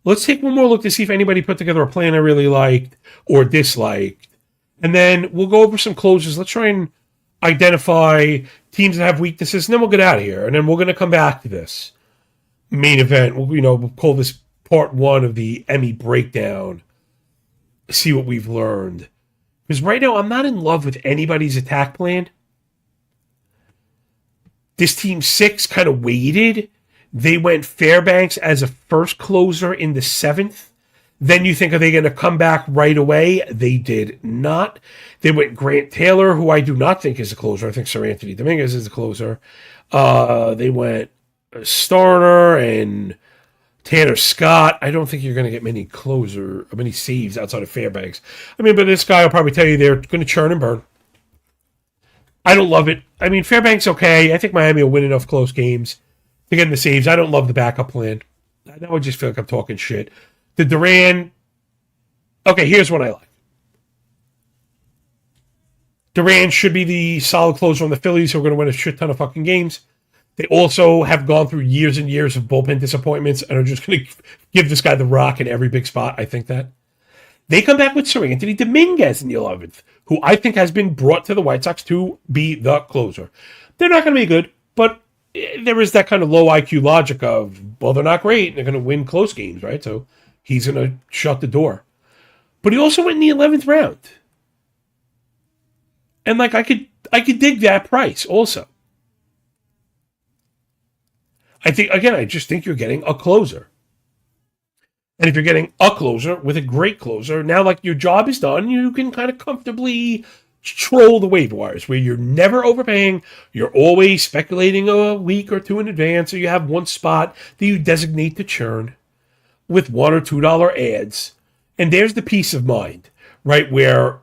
Let's take one more look to see if anybody put together a plan I really liked or disliked. And then we'll go over some closers. Let's try and identify teams that have weaknesses, and then we'll get out of here. And then we're going to come back to this main event. We'll call this part 1 of the Emmy breakdown. See what we've learned. Because right now, I'm not in love with anybody's attack plan. This team 6 kind of waited. They went Fairbanks as a first closer in the 7th. Then you think, are they going to come back right away? They did not. They went Grant Taylor, who I do not think is a closer. I think Sir Anthony Dominguez is a closer. They went Starner and Tanner Scott. I don't think you're going to get many saves outside of Fairbanks. But this guy will probably tell you they're going to churn and burn. I don't love it. Fairbanks okay. I think Miami will win enough close games to get in the saves. I don't love the backup plan. Now I just feel like I'm talking shit. The Duran. Okay, here's what I like. Duran should be the solid closer on the Phillies, who are going to win a shit ton of fucking games. They also have gone through years and years of bullpen disappointments and are just going to give this guy the rock in every big spot. I think that. They come back with Sir Anthony Dominguez in the 11th, who I think has been brought to the White Sox to be the closer. They're not going to be good, but there is that kind of low IQ logic of, well, they're not great. They're going to win close games, right? So he's going to shut the door. But he also went in the 11th round. And I could dig that price also. I just think you're getting a closer. And if you're getting a closer with a great closer, now your job is done, you can kind of comfortably troll the waiver wires where you're never overpaying. You're always speculating a week or 2 in advance, or you have one spot that you designate to churn with $1 or $2 ads. And there's the peace of mind, right? Where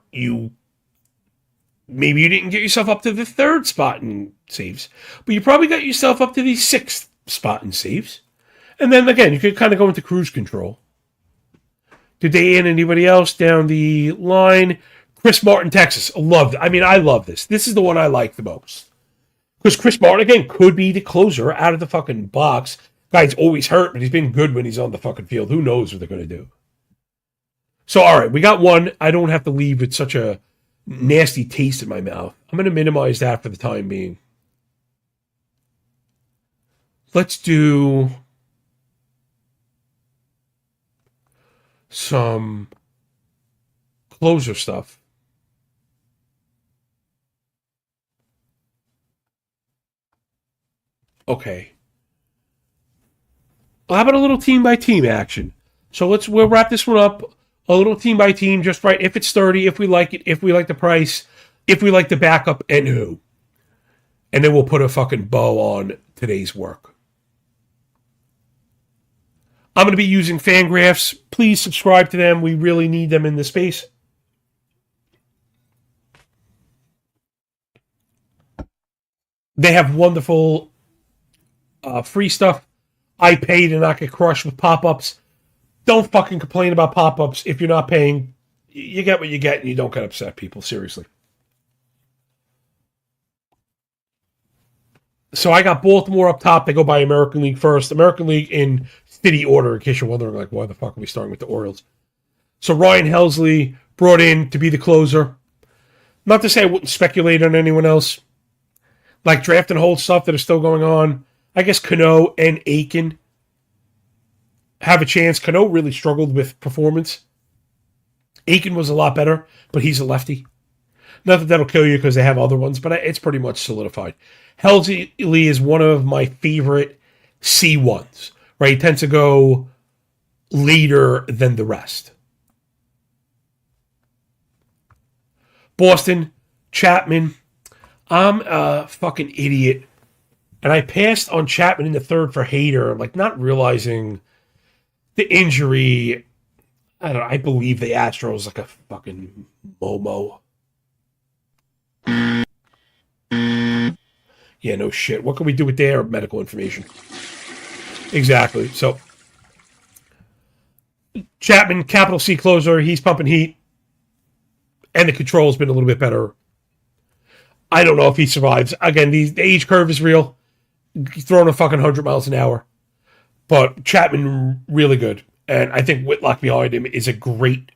maybe you didn't get yourself up to the 3rd spot in saves, but you probably got yourself up to the 6th spot in saves. And then again, you could kind of go into cruise control. Did they add anybody else down the line? Chris Martin, Texas. I love this. This is the one I like the most. Because Chris Martin, again, could be the closer out of the fucking box. Guy's always hurt, but he's been good when he's on the fucking field. Who knows what they're going to do? So, all right, we got one. I don't have to leave with such a nasty taste in my mouth. I'm going to minimize that for the time being. Let's do some closer stuff. Okay. Well, how about a little team by team action? So we'll wrap this one up. A little team by team, just right. If it's 30, if we like it, if we like the price, if we like the backup, and who. And then we'll put a fucking bow on today's work. I'm going to be using Fangraphs. Please subscribe to them. We really need them in the space. They have wonderful free stuff. I pay to not get crushed with pop-ups. Don't fucking complain about pop-ups. If you're not paying, you get what you get and you don't get upset, people. Seriously. So I got Baltimore up top. They go by American League first. American League in city order, in case you're wondering, like, why the fuck are we starting with the Orioles? So Ryan Helsley brought in to be the closer. Not to say I wouldn't speculate on anyone else. Like draft and hold stuff that is still going on. I guess Cano and Aiken have a chance. Cano really struggled with performance. Aiken was a lot better, but he's a lefty. Not that that'll kill you because they have other ones, but it's pretty much solidified. Helsley is one of my favorite C1s, right? He tends to go later than the rest. Boston, Chapman. I'm a fucking idiot. And I passed on Chapman in the third for Hader, like not realizing the injury. I don't know. I believe the Astros like a fucking Momo. Yeah, no shit. What can we do with their medical information? Exactly. So, Chapman, capital C closer. He's pumping heat. And the control's been a little bit better. I don't know if he survives. Again, the age curve is real. He's throwing a fucking 100 miles an hour. But Chapman, really good. And I think Whitlock behind him is a great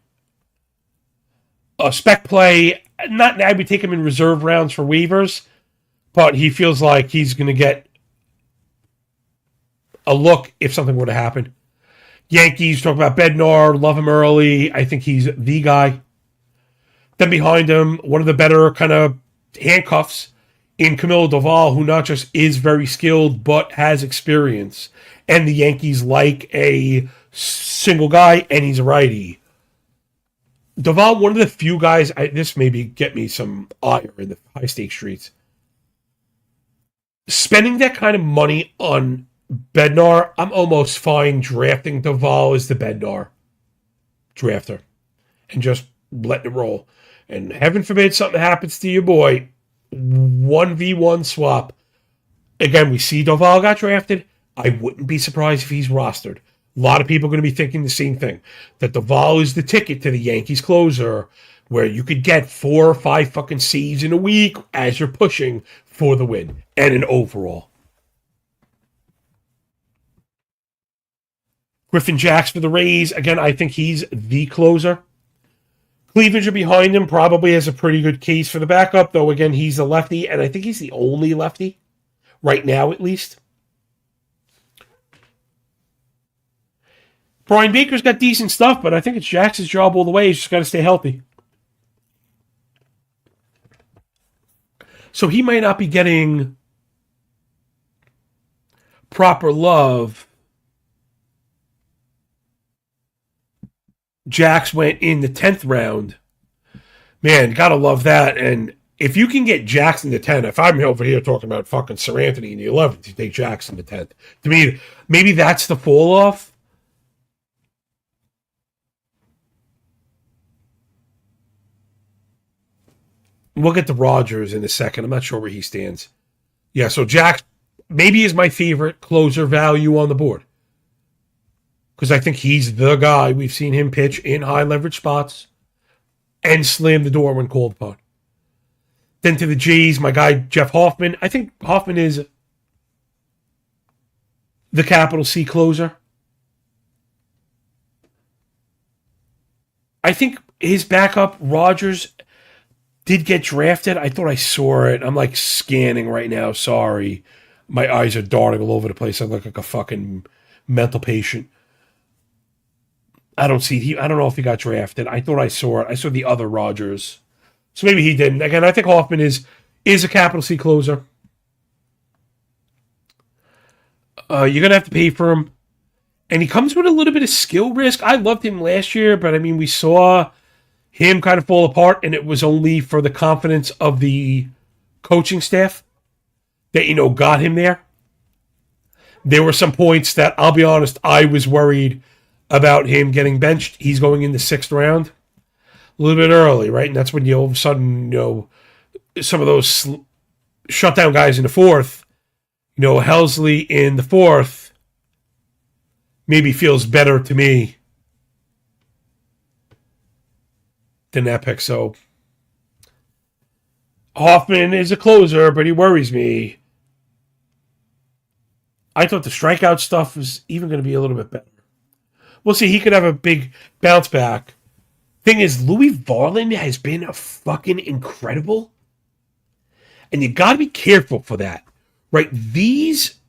spec play. Not I would take him in reserve rounds for waivers, but he feels like he's going to get a look if something were to happen. Yankees, talk about Bednar, love him early. I think he's the guy. Then behind him, one of the better kind of handcuffs in Camilo Doval, who not just is very skilled, but has experience. And the Yankees like a single guy, and he's a righty. Doval, one of the few guys, this maybe get me some ire in the high-stakes streets. Spending that kind of money on Bednar, I'm almost fine drafting Doval as the Bednar drafter. And just letting it roll. And heaven forbid something happens to your boy. 1v1 swap. Again, we see Doval got drafted. I wouldn't be surprised if he's rostered. A lot of people are going to be thinking the same thing. That Doval is the ticket to the Yankees closer where you could get 4 or 5 fucking saves in a week as you're pushing for the win and an overall. Griffin Jacks for the Rays. Again, I think he's the closer. Clevenger behind him probably has a pretty good case for the backup, though, again, he's a lefty, and I think he's the only lefty, right now at least. Brian Baker's got decent stuff, but I think it's Jackson's job all the way. He's just got to stay healthy. So he might not be getting proper love. Jax went in the 10th round. Man, gotta love that. And if you can get Jackson to 10, if I'm over here talking about fucking Sir Anthony in the 11th, you take Jackson to 10th. To me, maybe that's the fall off. We'll get to Rogers in a second. I'm not sure where he stands. Yeah, so Jack maybe is my favorite closer value on the board. because I think he's the guy. We've seen him pitch in high leverage spots and slam the door when called upon. Then to the Jays, my guy Jeff Hoffman. I think Hoffman is the capital C closer. I think his backup, Rogers, did get drafted. I thought I saw it. I'm like scanning right now. Sorry. My eyes are darting all over the place. I look like a fucking mental patient. I don't know if he got drafted. I thought I saw it. I saw the other Rogers. So maybe he didn't. Again, I think Hoffman is a capital C closer. You're going to have to pay for him. And he comes with a little bit of skill risk. I loved him last year, but I mean, we saw him kind of fall apart, and it was only for the confidence of the coaching staff that, got him there. There were some points that, I'll be honest, I was worried about him getting benched. He's going in the 6th round. A little bit early, right? And that's when all of a sudden, some of those shutdown guys in the 4th, Helsley in the 4th, maybe feels better to me than that pick. So Hoffman is a closer, but he worries me. I thought the strikeout stuff was even going to be a little bit better. We'll see. He could have a big bounce back. Thing is, Louis Varland has been fucking incredible. And you got to be careful for that. Right? These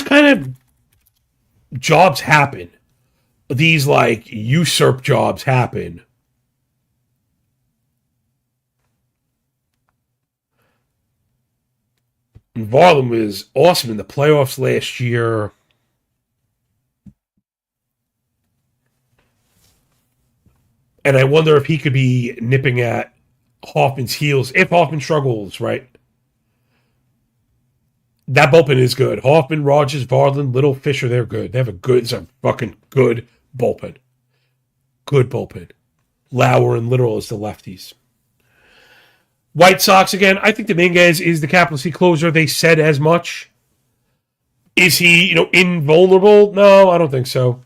kind of jobs happen. These like usurp jobs happen. And Varland was awesome in the playoffs last year. And I wonder if he could be nipping at Hoffman's heels if Hoffman struggles, right? That bullpen is good. Hoffman, Rogers, Varland, Little, Fisher, they're good. It's a fucking good bullpen. Good bullpen. Lauer and Little as the lefties. White Sox, again, I think Dominguez is the capital C closer. They said as much. Is he, invulnerable? No, I don't think so.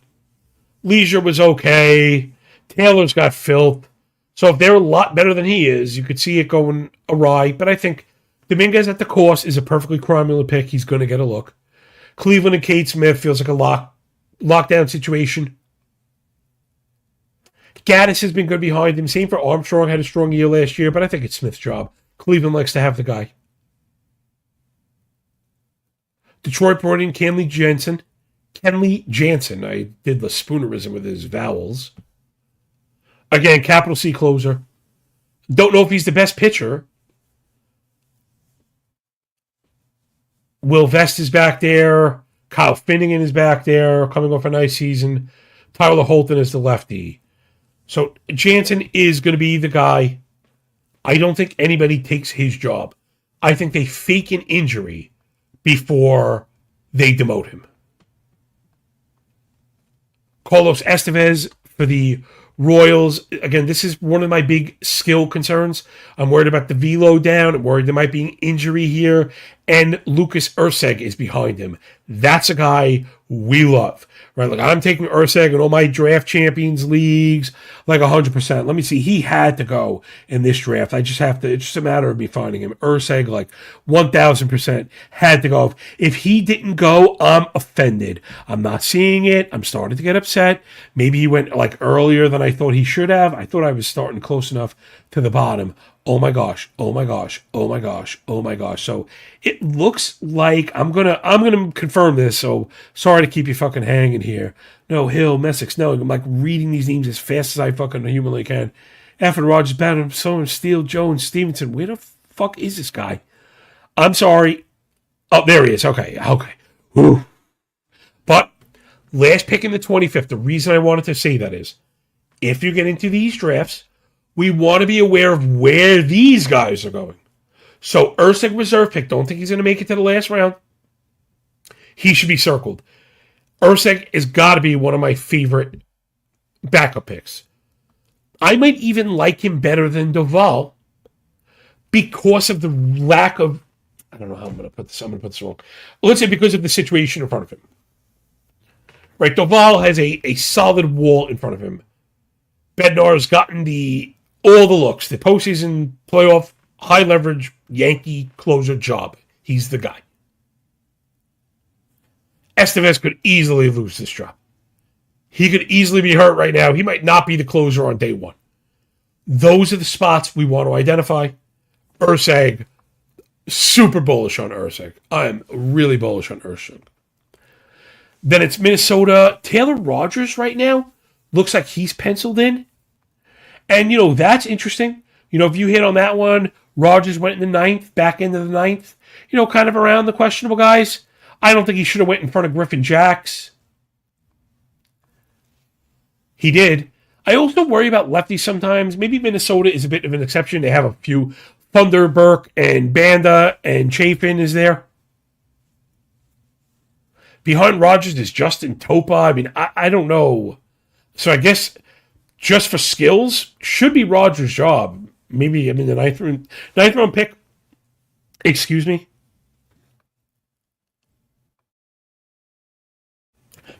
Leisure was okay. Taylor's got filth. So if they're a lot better than he is, you could see it going awry. But I think Dominguez at the course is a perfectly cromulent pick. He's going to get a look. Cleveland and Cade Smith feels like a lockdown situation. Gaddis has been good behind him. Same for Armstrong. Had a strong year last year, but I think it's Smith's job. Cleveland likes to have the guy. Detroit brought in Kenley Jansen. I did the spoonerism with his vowels. Again, capital C closer. Don't know if he's the best pitcher. Will Vest is back there. Kyle Finnegan is back there, coming off a nice season. Tyler Holton is the lefty. So Jansen is going to be the guy. I don't think anybody takes his job. I think they fake an injury before they demote him. Carlos Estevez for the Royals. Again, this is one of my big skill concerns. I'm worried about the velo down. I'm worried there might be an injury here. And Lucas Erceg is behind him. That's a guy we love. Right? Like, I'm taking Erceg in all my draft champions leagues, like 100%. Let me see. He had to go in this draft. I just have to, it's just a matter of me finding him. Erceg, like 1,000% had to go. If he didn't go, I'm offended. I'm not seeing it. I'm starting to get upset. Maybe he went like earlier than I thought he should have. I thought I was starting close enough to the bottom. Oh my gosh. So it looks like I'm gonna confirm this. So sorry to keep you fucking hanging here. No, Hill, Messick, Snelling. I'm like reading these names as fast as I fucking humanly can. After Rogers, Banner, Sonnen, Steele, Jones, Stevenson. Where the fuck is this guy? I'm sorry. Oh, there he is. Okay. Whew. But last pick in the 25th. The reason I wanted to say that is, if you get into these drafts, we want to be aware of where these guys are going. So Erceg reserve pick. Don't think he's going to make it to the last round. He should be circled. Erceg has got to be one of my favorite backup picks. I might even like him better than Doval because of the lack of, I don't know how I'm going to put this. I'm going to put this wrong. Let's say because of the situation in front of him. Right, Doval has a solid wall in front of him. Bednar's gotten all the looks, the postseason playoff high leverage Yankee closer job. He's the guy. Estevez could easily lose this job. He could easily be hurt right now. He might not be the closer on day one. Those are the spots we want to identify. Urseg, super bullish on Urseg. I'm really bullish on Urseg. Then it's Minnesota. Taylor Rogers right now looks like he's penciled in. And, that's interesting. If you hit on that one, Rogers went in the ninth, back into the ninth, kind of around the questionable guys. I don't think he should have went in front of Griffin Jacks. He did. I also worry about lefties sometimes. Maybe Minnesota is a bit of an exception. They have a few. Thunder, Burke, and Banda, and Chafin is there. Behind Rogers is Justin Topa. I mean, I don't know. So I guess just for skills, should be Rogers' job. Maybe, the ninth round pick. Excuse me.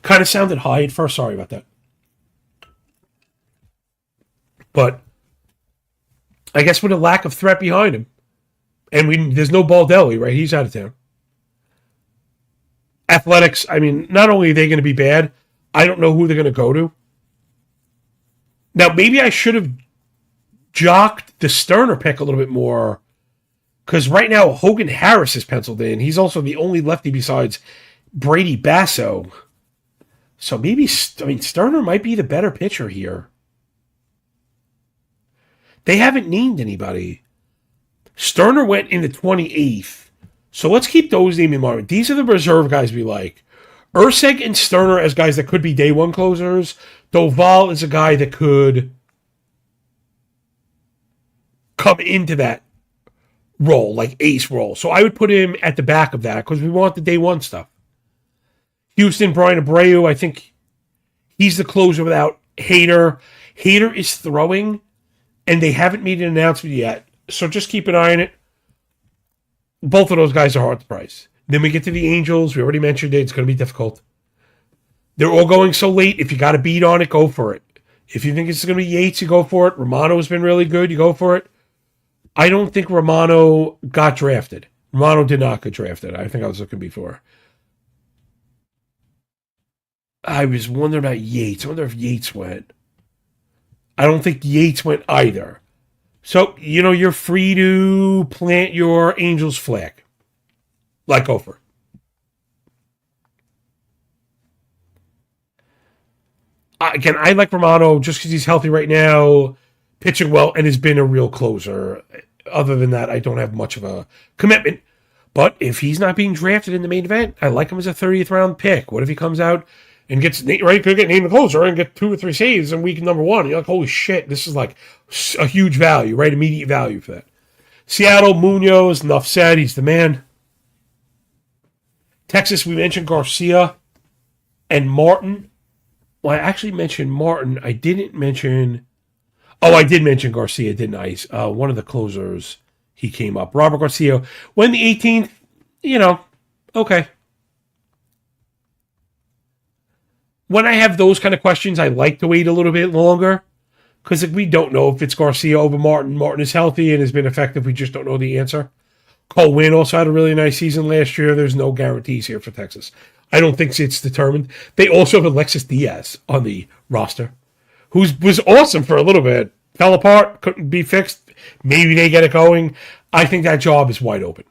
Kind of sounded high at first. Sorry about that. But I guess with a lack of threat behind him, and there's no Baldelli, right? He's out of town. Athletics, not only are they going to be bad, I don't know who they're going to go to. Now, maybe I should have jocked the Sterner pick a little bit more, because right now Hogan Harris is penciled in. He's also the only lefty besides Brady Basso. So maybe, Sterner might be the better pitcher here. They haven't named anybody. Sterner went in the 28th. So let's keep those names in mind. These are the reserve guys we like. Urseg and Sterner as guys that could be day one closers. Doval is a guy that could come into that role, like ace role. So I would put him at the back of that because we want the day one stuff. Houston, Brian Abreu, I think he's the closer without Hader. Hader is throwing, and they haven't made an announcement yet. So just keep an eye on it. Both of those guys are hard to price. Then we get to the Angels. We already mentioned it. It's going to be difficult. They're all going so late. If you got a beat on it, go for it. If you think it's going to be Yates, you go for it. Romano's been really good. You go for it. I don't think Romano got drafted. Romano did not get drafted. I think I was looking before. I was wondering about Yates. I wonder if Yates went. I don't think Yates went either. So, you're free to plant your Angels flag. Go for it. Again, I like Romano just because he's healthy right now, pitching well, and has been a real closer. Other than that, I don't have much of a commitment. But if he's not being drafted in the main event, I like him as a 30th round pick. What if he comes out and gets right, could get named the closer and get 2 or 3 saves in week number 1? You're like, holy shit, this is like a huge value, right? Immediate value for that. Seattle, Munoz, enough said, he's the man. Texas, we mentioned Garcia and Martin. Well, I actually mentioned Martin. I didn't mention... Oh, I did mention Garcia, didn't I? One of the closers, he came up. Robert Garcia. When the 18th, okay. When I have those kind of questions, I like to wait a little bit longer because we don't know if it's Garcia over Martin. Martin is healthy and has been effective. We just don't know the answer. Cole Winn also had a really nice season last year. There's no guarantees here for Texas. I don't think it's determined. They also have Alexis Diaz on the roster, who was awesome for a little bit. Fell apart, couldn't be fixed. Maybe they get it going. I think that job is wide open.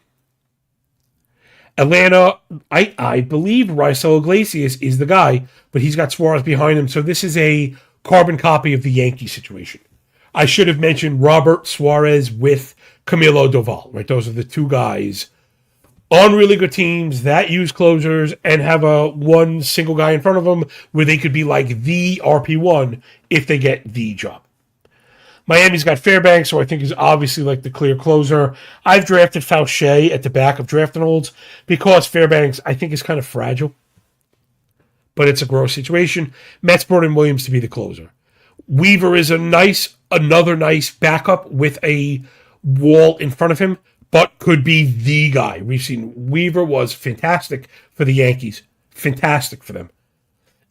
Atlanta, I believe Raisel Iglesias is the guy, but he's got Suarez behind him. So this is a carbon copy of the Yankee situation. I should have mentioned Robert Suarez with Camilo Doval, right? Those are the two guys on really good teams that use closers and have a one single guy in front of them where they could be like the RP1 if they get the job. Miami's got Fairbanks, who I think is obviously like the clear closer. I've drafted Fauché at the back of drafting holds because Fairbanks, I think, is kind of fragile. But it's a gross situation. Mets brought in Williams to be the closer. Weaver is another nice backup with a wall in front of him, but could be the guy. We've seen Weaver was fantastic for the Yankees. Fantastic for them.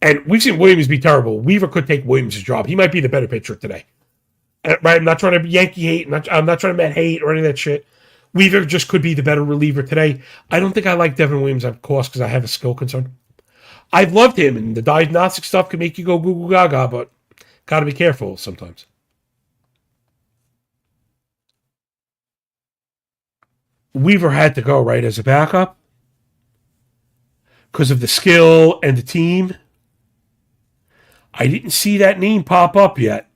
And we've seen Williams be terrible. Weaver could take Williams' job. He might be the better pitcher today. Right? I'm not trying to Yankee hate. I'm not trying to Met hate or any of that shit. Weaver just could be the better reliever today. I don't think I like Devin Williams, of course, because I have a skill concern. I've loved him, and the diagnostic stuff can make you go goo goo gaga, but got to be careful sometimes. Weaver had to go, right, as a backup because of the skill and the team. I didn't see that name pop up yet.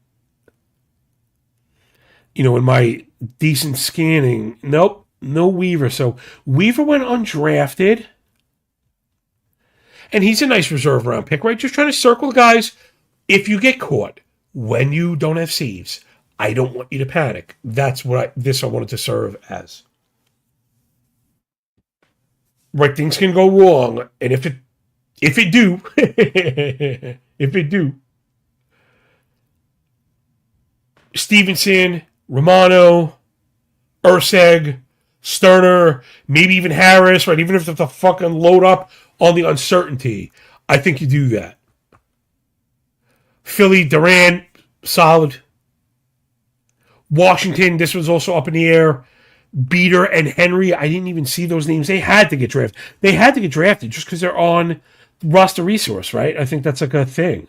In my decent scanning. Nope, no Weaver. So Weaver went undrafted. And he's a nice reserve round pick, right? Just trying to circle the guys. If you get caught when you don't have saves, I don't want you to panic. That's what I wanted to serve as. Right, things can go wrong, and if it do, if it do, Stevenson, Romano, Urseg, Sterner, maybe even Harris, right? Even if it's a fucking load up on the uncertainty, I think you do that. Philly, Durant, solid. Washington, this was also up in the air. Beater and Henry, I didn't even see those names. They had to get drafted. They had to get drafted just because they're on roster resource, right? I think that's like a thing.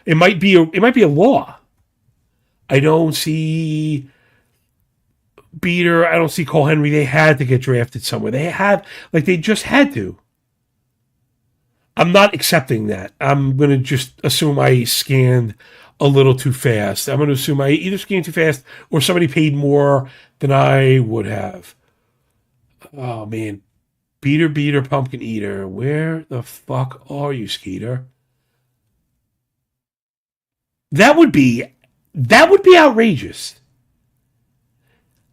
It might be a law. I don't see Beater. I don't see Cole Henry. They had to get drafted somewhere. They just had to. I'm not accepting that. I'm going to just assume I scanned a little too fast. I'm going to assume I either scanned too fast or somebody paid more than I would have. Oh, man. Beater, pumpkin eater. Where the fuck are you, Skeeter? That would be outrageous.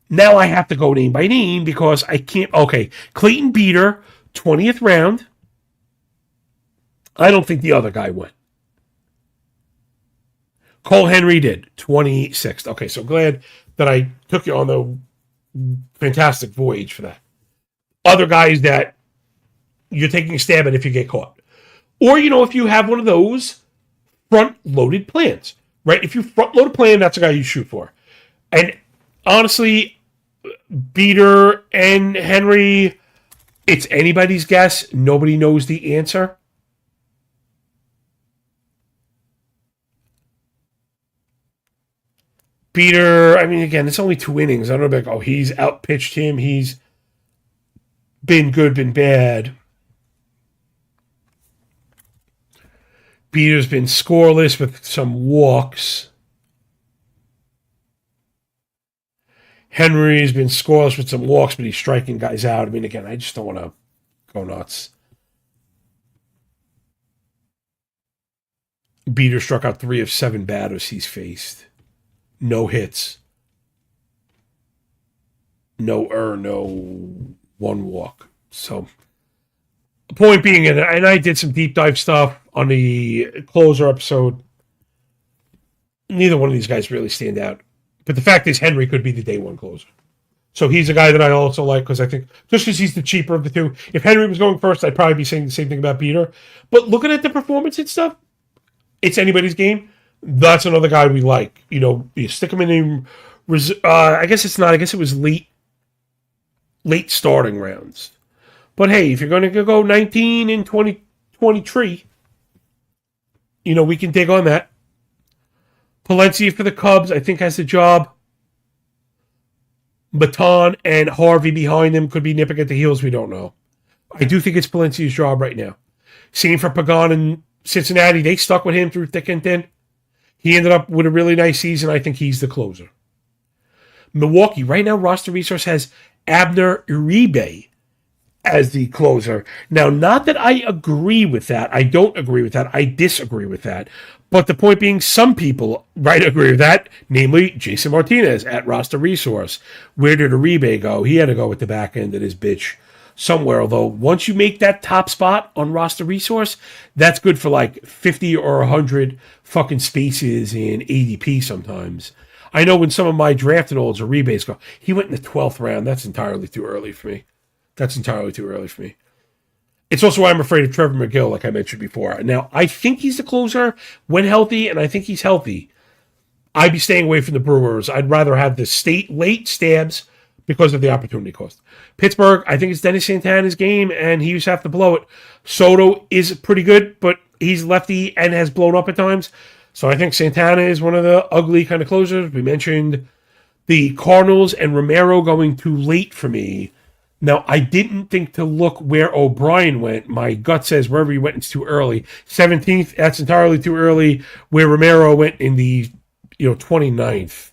Now I have to go name by name because I can't. Okay, Clayton Beater, 20th round. I don't think the other guy went. Cole Henry did, 26th. Okay, so glad that I took you on the fantastic voyage for that. Other guys that you're taking a stab at if you get caught. Or, if you have one of those front-loaded plans, right? If you front-load a plan, that's a guy you shoot for. And honestly, Beater and Henry, it's anybody's guess. Nobody knows the answer. Beater, again, it's only 2 innings. I don't know, he's outpitched him. He's been good, been bad. Beater's been scoreless with some walks. Henry's been scoreless with some walks, but he's striking guys out. Again, I just don't want to go nuts. Beater struck out 3 of 7 batters he's faced. No hits. No 1 walk. So, point being, and I did some deep dive stuff on the closer episode. Neither one of these guys really stand out. But the fact is, Henry could be the day 1 closer. So he's a guy that I also like because I think, just because he's the cheaper of the two, if Henry was going first, I'd probably be saying the same thing about Beater. But looking at the performance and stuff, it's anybody's game. That's another guy we like. You stick him in I guess it's not. I guess it was late starting rounds. But hey, if you're going to go 19 and 23, we can dig on that. Palencia for the Cubs, I think, has the job. Baton and Harvey behind him could be nipping at the heels. We don't know. I do think it's Palencia's job right now. Same for Pagan in Cincinnati. They stuck with him through thick and thin. He ended up with a really nice season. I think he's the closer. Milwaukee, right now, roster resource has Abner Uribe as the closer. Now, not that I agree with that. I don't agree with that. I disagree with that. But the point being, some people agree with that, namely Jason Martinez at roster resource. Where did Uribe go? He had to go with the back end of his bitch somewhere. Although, once you make that top spot on roster resource, that's good for like 50 or 100 fucking spaces in ADP sometimes. I know when some of my drafted olds Uribe's go, he went in the 12th round. That's entirely too early for me. It's also why I'm afraid of Trevor McGill, like I mentioned before. Now, I think he's the closer when healthy, and I think he's healthy. I'd be staying away from the Brewers. I'd rather have the state late stabs because of the opportunity cost. Pittsburgh, I think it's Dennis Santana's game, and he used to have to blow it. Soto is pretty good, but he's lefty and has blown up at times. So I think Santana is one of the ugly kind of closers. We mentioned the Cardinals and Romero going too late for me. Now, I didn't think to look where O'Brien went. My gut says wherever he went, it's too early. 17th, that's entirely too early. Where Romero went in the 29th.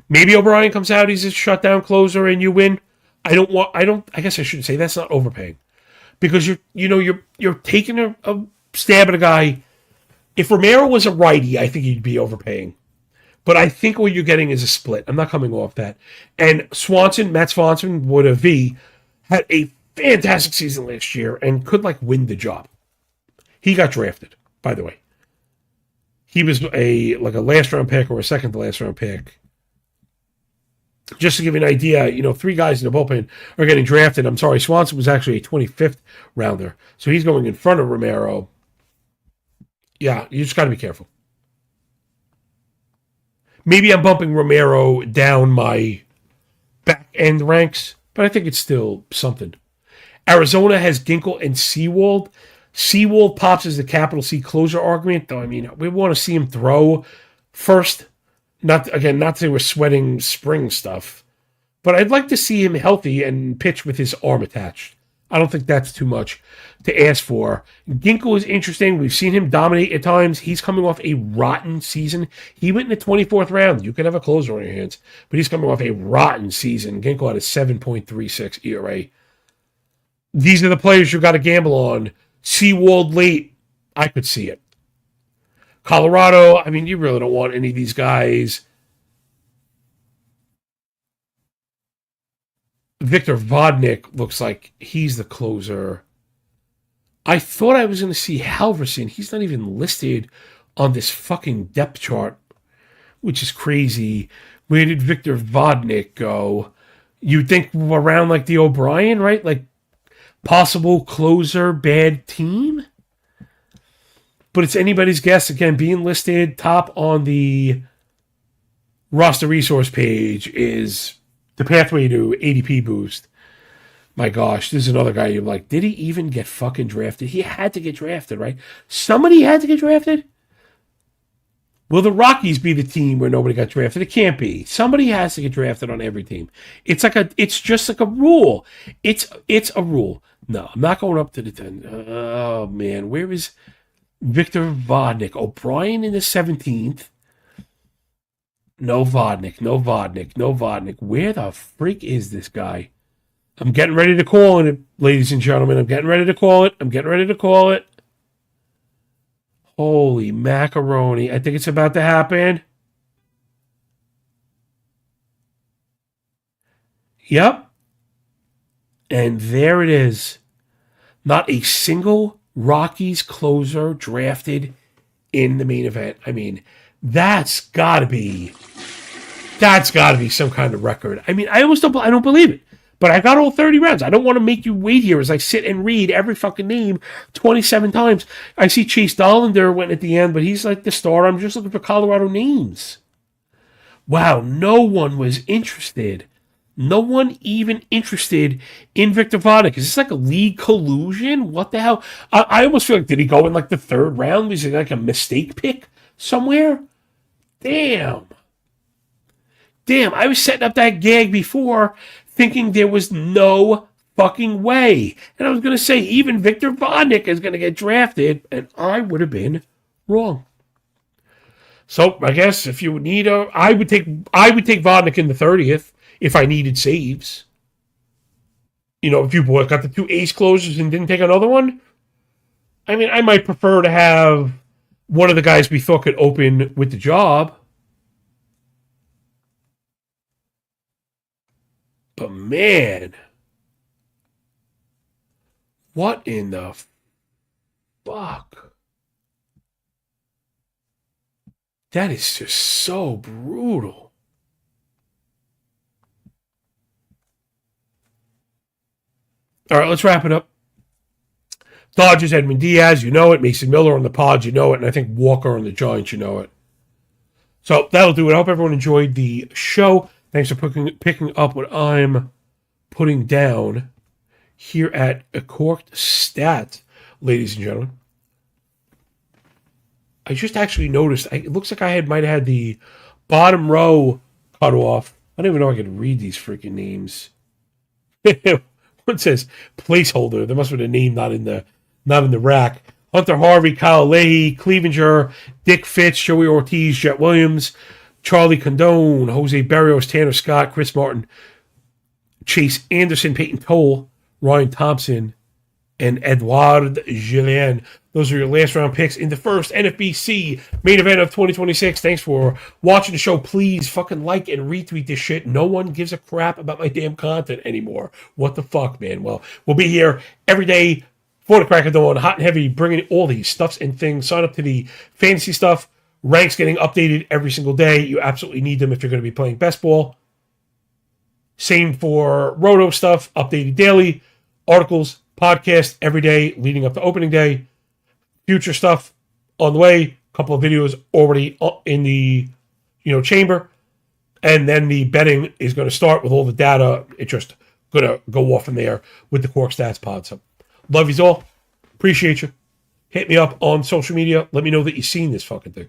Maybe O'Brien comes out, he's a shutdown closer, and you win. I guess I shouldn't say that's not overpaying. Because you're taking a stab at a guy. If Romero was a righty, I think you'd be overpaying. But I think what you're getting is a split. I'm not coming off that. And Matt Swanson, would have had a fantastic season last year and could win the job. He got drafted, by the way. He was a last round pick or a second to last round pick. Just to give you an idea, 3 guys in the bullpen are getting drafted. I'm sorry, Swanson was actually a 25th rounder. So he's going in front of Romero. Yeah, you just got to be careful. Maybe I'm bumping Romero down my back end ranks, but I think it's still something. Arizona has Ginkel and Seawald. Seawald pops as the capital C closer argument, though. I mean, we want to see him throw first. Not to say we're sweating spring stuff, but I'd like to see him healthy and pitch with his arm attached. I don't think that's too much to ask for. Ginkel is interesting. We've seen him dominate at times. He's coming off a rotten season. He went in the 24th round. You could have a closer on your hands, but he's coming off a rotten season. Ginkel had a 7.36 ERA. These are the players you got to gamble on. Seawald late, I could see it. Colorado, I mean, you really don't want any of these guys. Victor Vodnik looks like he's the closer. I thought I was going to see Halverson. He's not even listed on this fucking depth chart, which is crazy. Where did Victor Vodnik go? You'd think around the O'Brien, right? Possible closer, bad team? But it's anybody's guess. Again, being listed top on the roster resource page is the pathway to ADP boost. My gosh, this is another guy you're like, did he even get fucking drafted? He had to get drafted, right? Somebody had to get drafted? Will the Rockies be the team where nobody got drafted? It can't be. Somebody has to get drafted on every team. It's just like a rule. It's a rule. No, I'm not going up to the 10. Oh man, where is Victor Vodnik? O'Brien in the 17th. No Vodnik. Where the freak is this guy? I'm getting ready to call it, ladies and gentlemen. I'm getting ready to call it. Holy macaroni. I think it's about to happen. Yep. And there it is. Not a single Rockies closer drafted in the main event. I mean, that's got to be some kind of record. I mean, I don't believe it. But I got all 30 rounds. I don't want to make you wait here as I sit and read every fucking name 27 times. I see Chase Dollander went at the end, but he's like the star. I'm just looking for Colorado names. Wow, no one was interested. No one even interested in Victor Vodnik. Is this like a league collusion? What the hell? I almost feel like, did he go in the third round? Was it like a mistake pick somewhere? Damn, I was setting up that gag before thinking there was no fucking way. And I was going to say, even Victor Vodnik is going to get drafted, and I would have been wrong. So I guess if you need I would take Vodnik in the 30th if I needed saves. If you got the 2 ace closers and didn't take another one, I mean, I might prefer to have one of the guys we thought could open with the job. But man, what in the fuck? That is just so brutal. All right, let's wrap it up. Dodgers, Edwin Diaz, you know it. Mason Miller on the Pods, you know it. And I think Walker on the Giants, you know it. So that'll do it. I hope everyone enjoyed the show. Thanks for picking up what I'm putting down here at a Corked Stat, ladies and gentlemen. I just actually noticed, it looks like I might have had the bottom row cut off. I don't even know if I could read these freaking names. One says placeholder. There must have been a name not in the rack. Hunter Harvey, Kyle Leahy, Clevenger, Dick Fitz, Joey Ortiz, Jet Williams, Charlie Condone, Jose Berrios, Tanner Scott, Chris Martin, Chase Anderson, Peyton Toll, Ryan Thompson, and Edouard Julien. Those are your last round picks in the first NFBC main event of 2026. Thanks for watching the show. Please fucking like and retweet this shit. No one gives a crap about my damn content anymore. What the fuck, man? Well, we'll be here every day for the crack of dawn, hot and heavy, bringing all these stuffs and things. Sign up to the fantasy stuff. Ranks getting updated every single day. You absolutely need them if you're going to be playing best ball. Same for Roto stuff, updated daily. Articles, podcast every day leading up to opening day. Future stuff on the way. A couple of videos already in the chamber. And then the betting is going to start with all the data. It's just going to go off from there with the Cork Stats pod. So love yous all. Appreciate you. Hit me up on social media. Let me know that you've seen this fucking thing.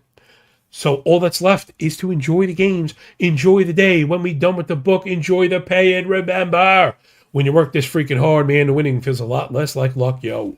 So all that's left is to enjoy the games. Enjoy the day. When we're done with the book, enjoy the pay. And remember, when you work this freaking hard, man, the winning feels a lot less like luck, yo.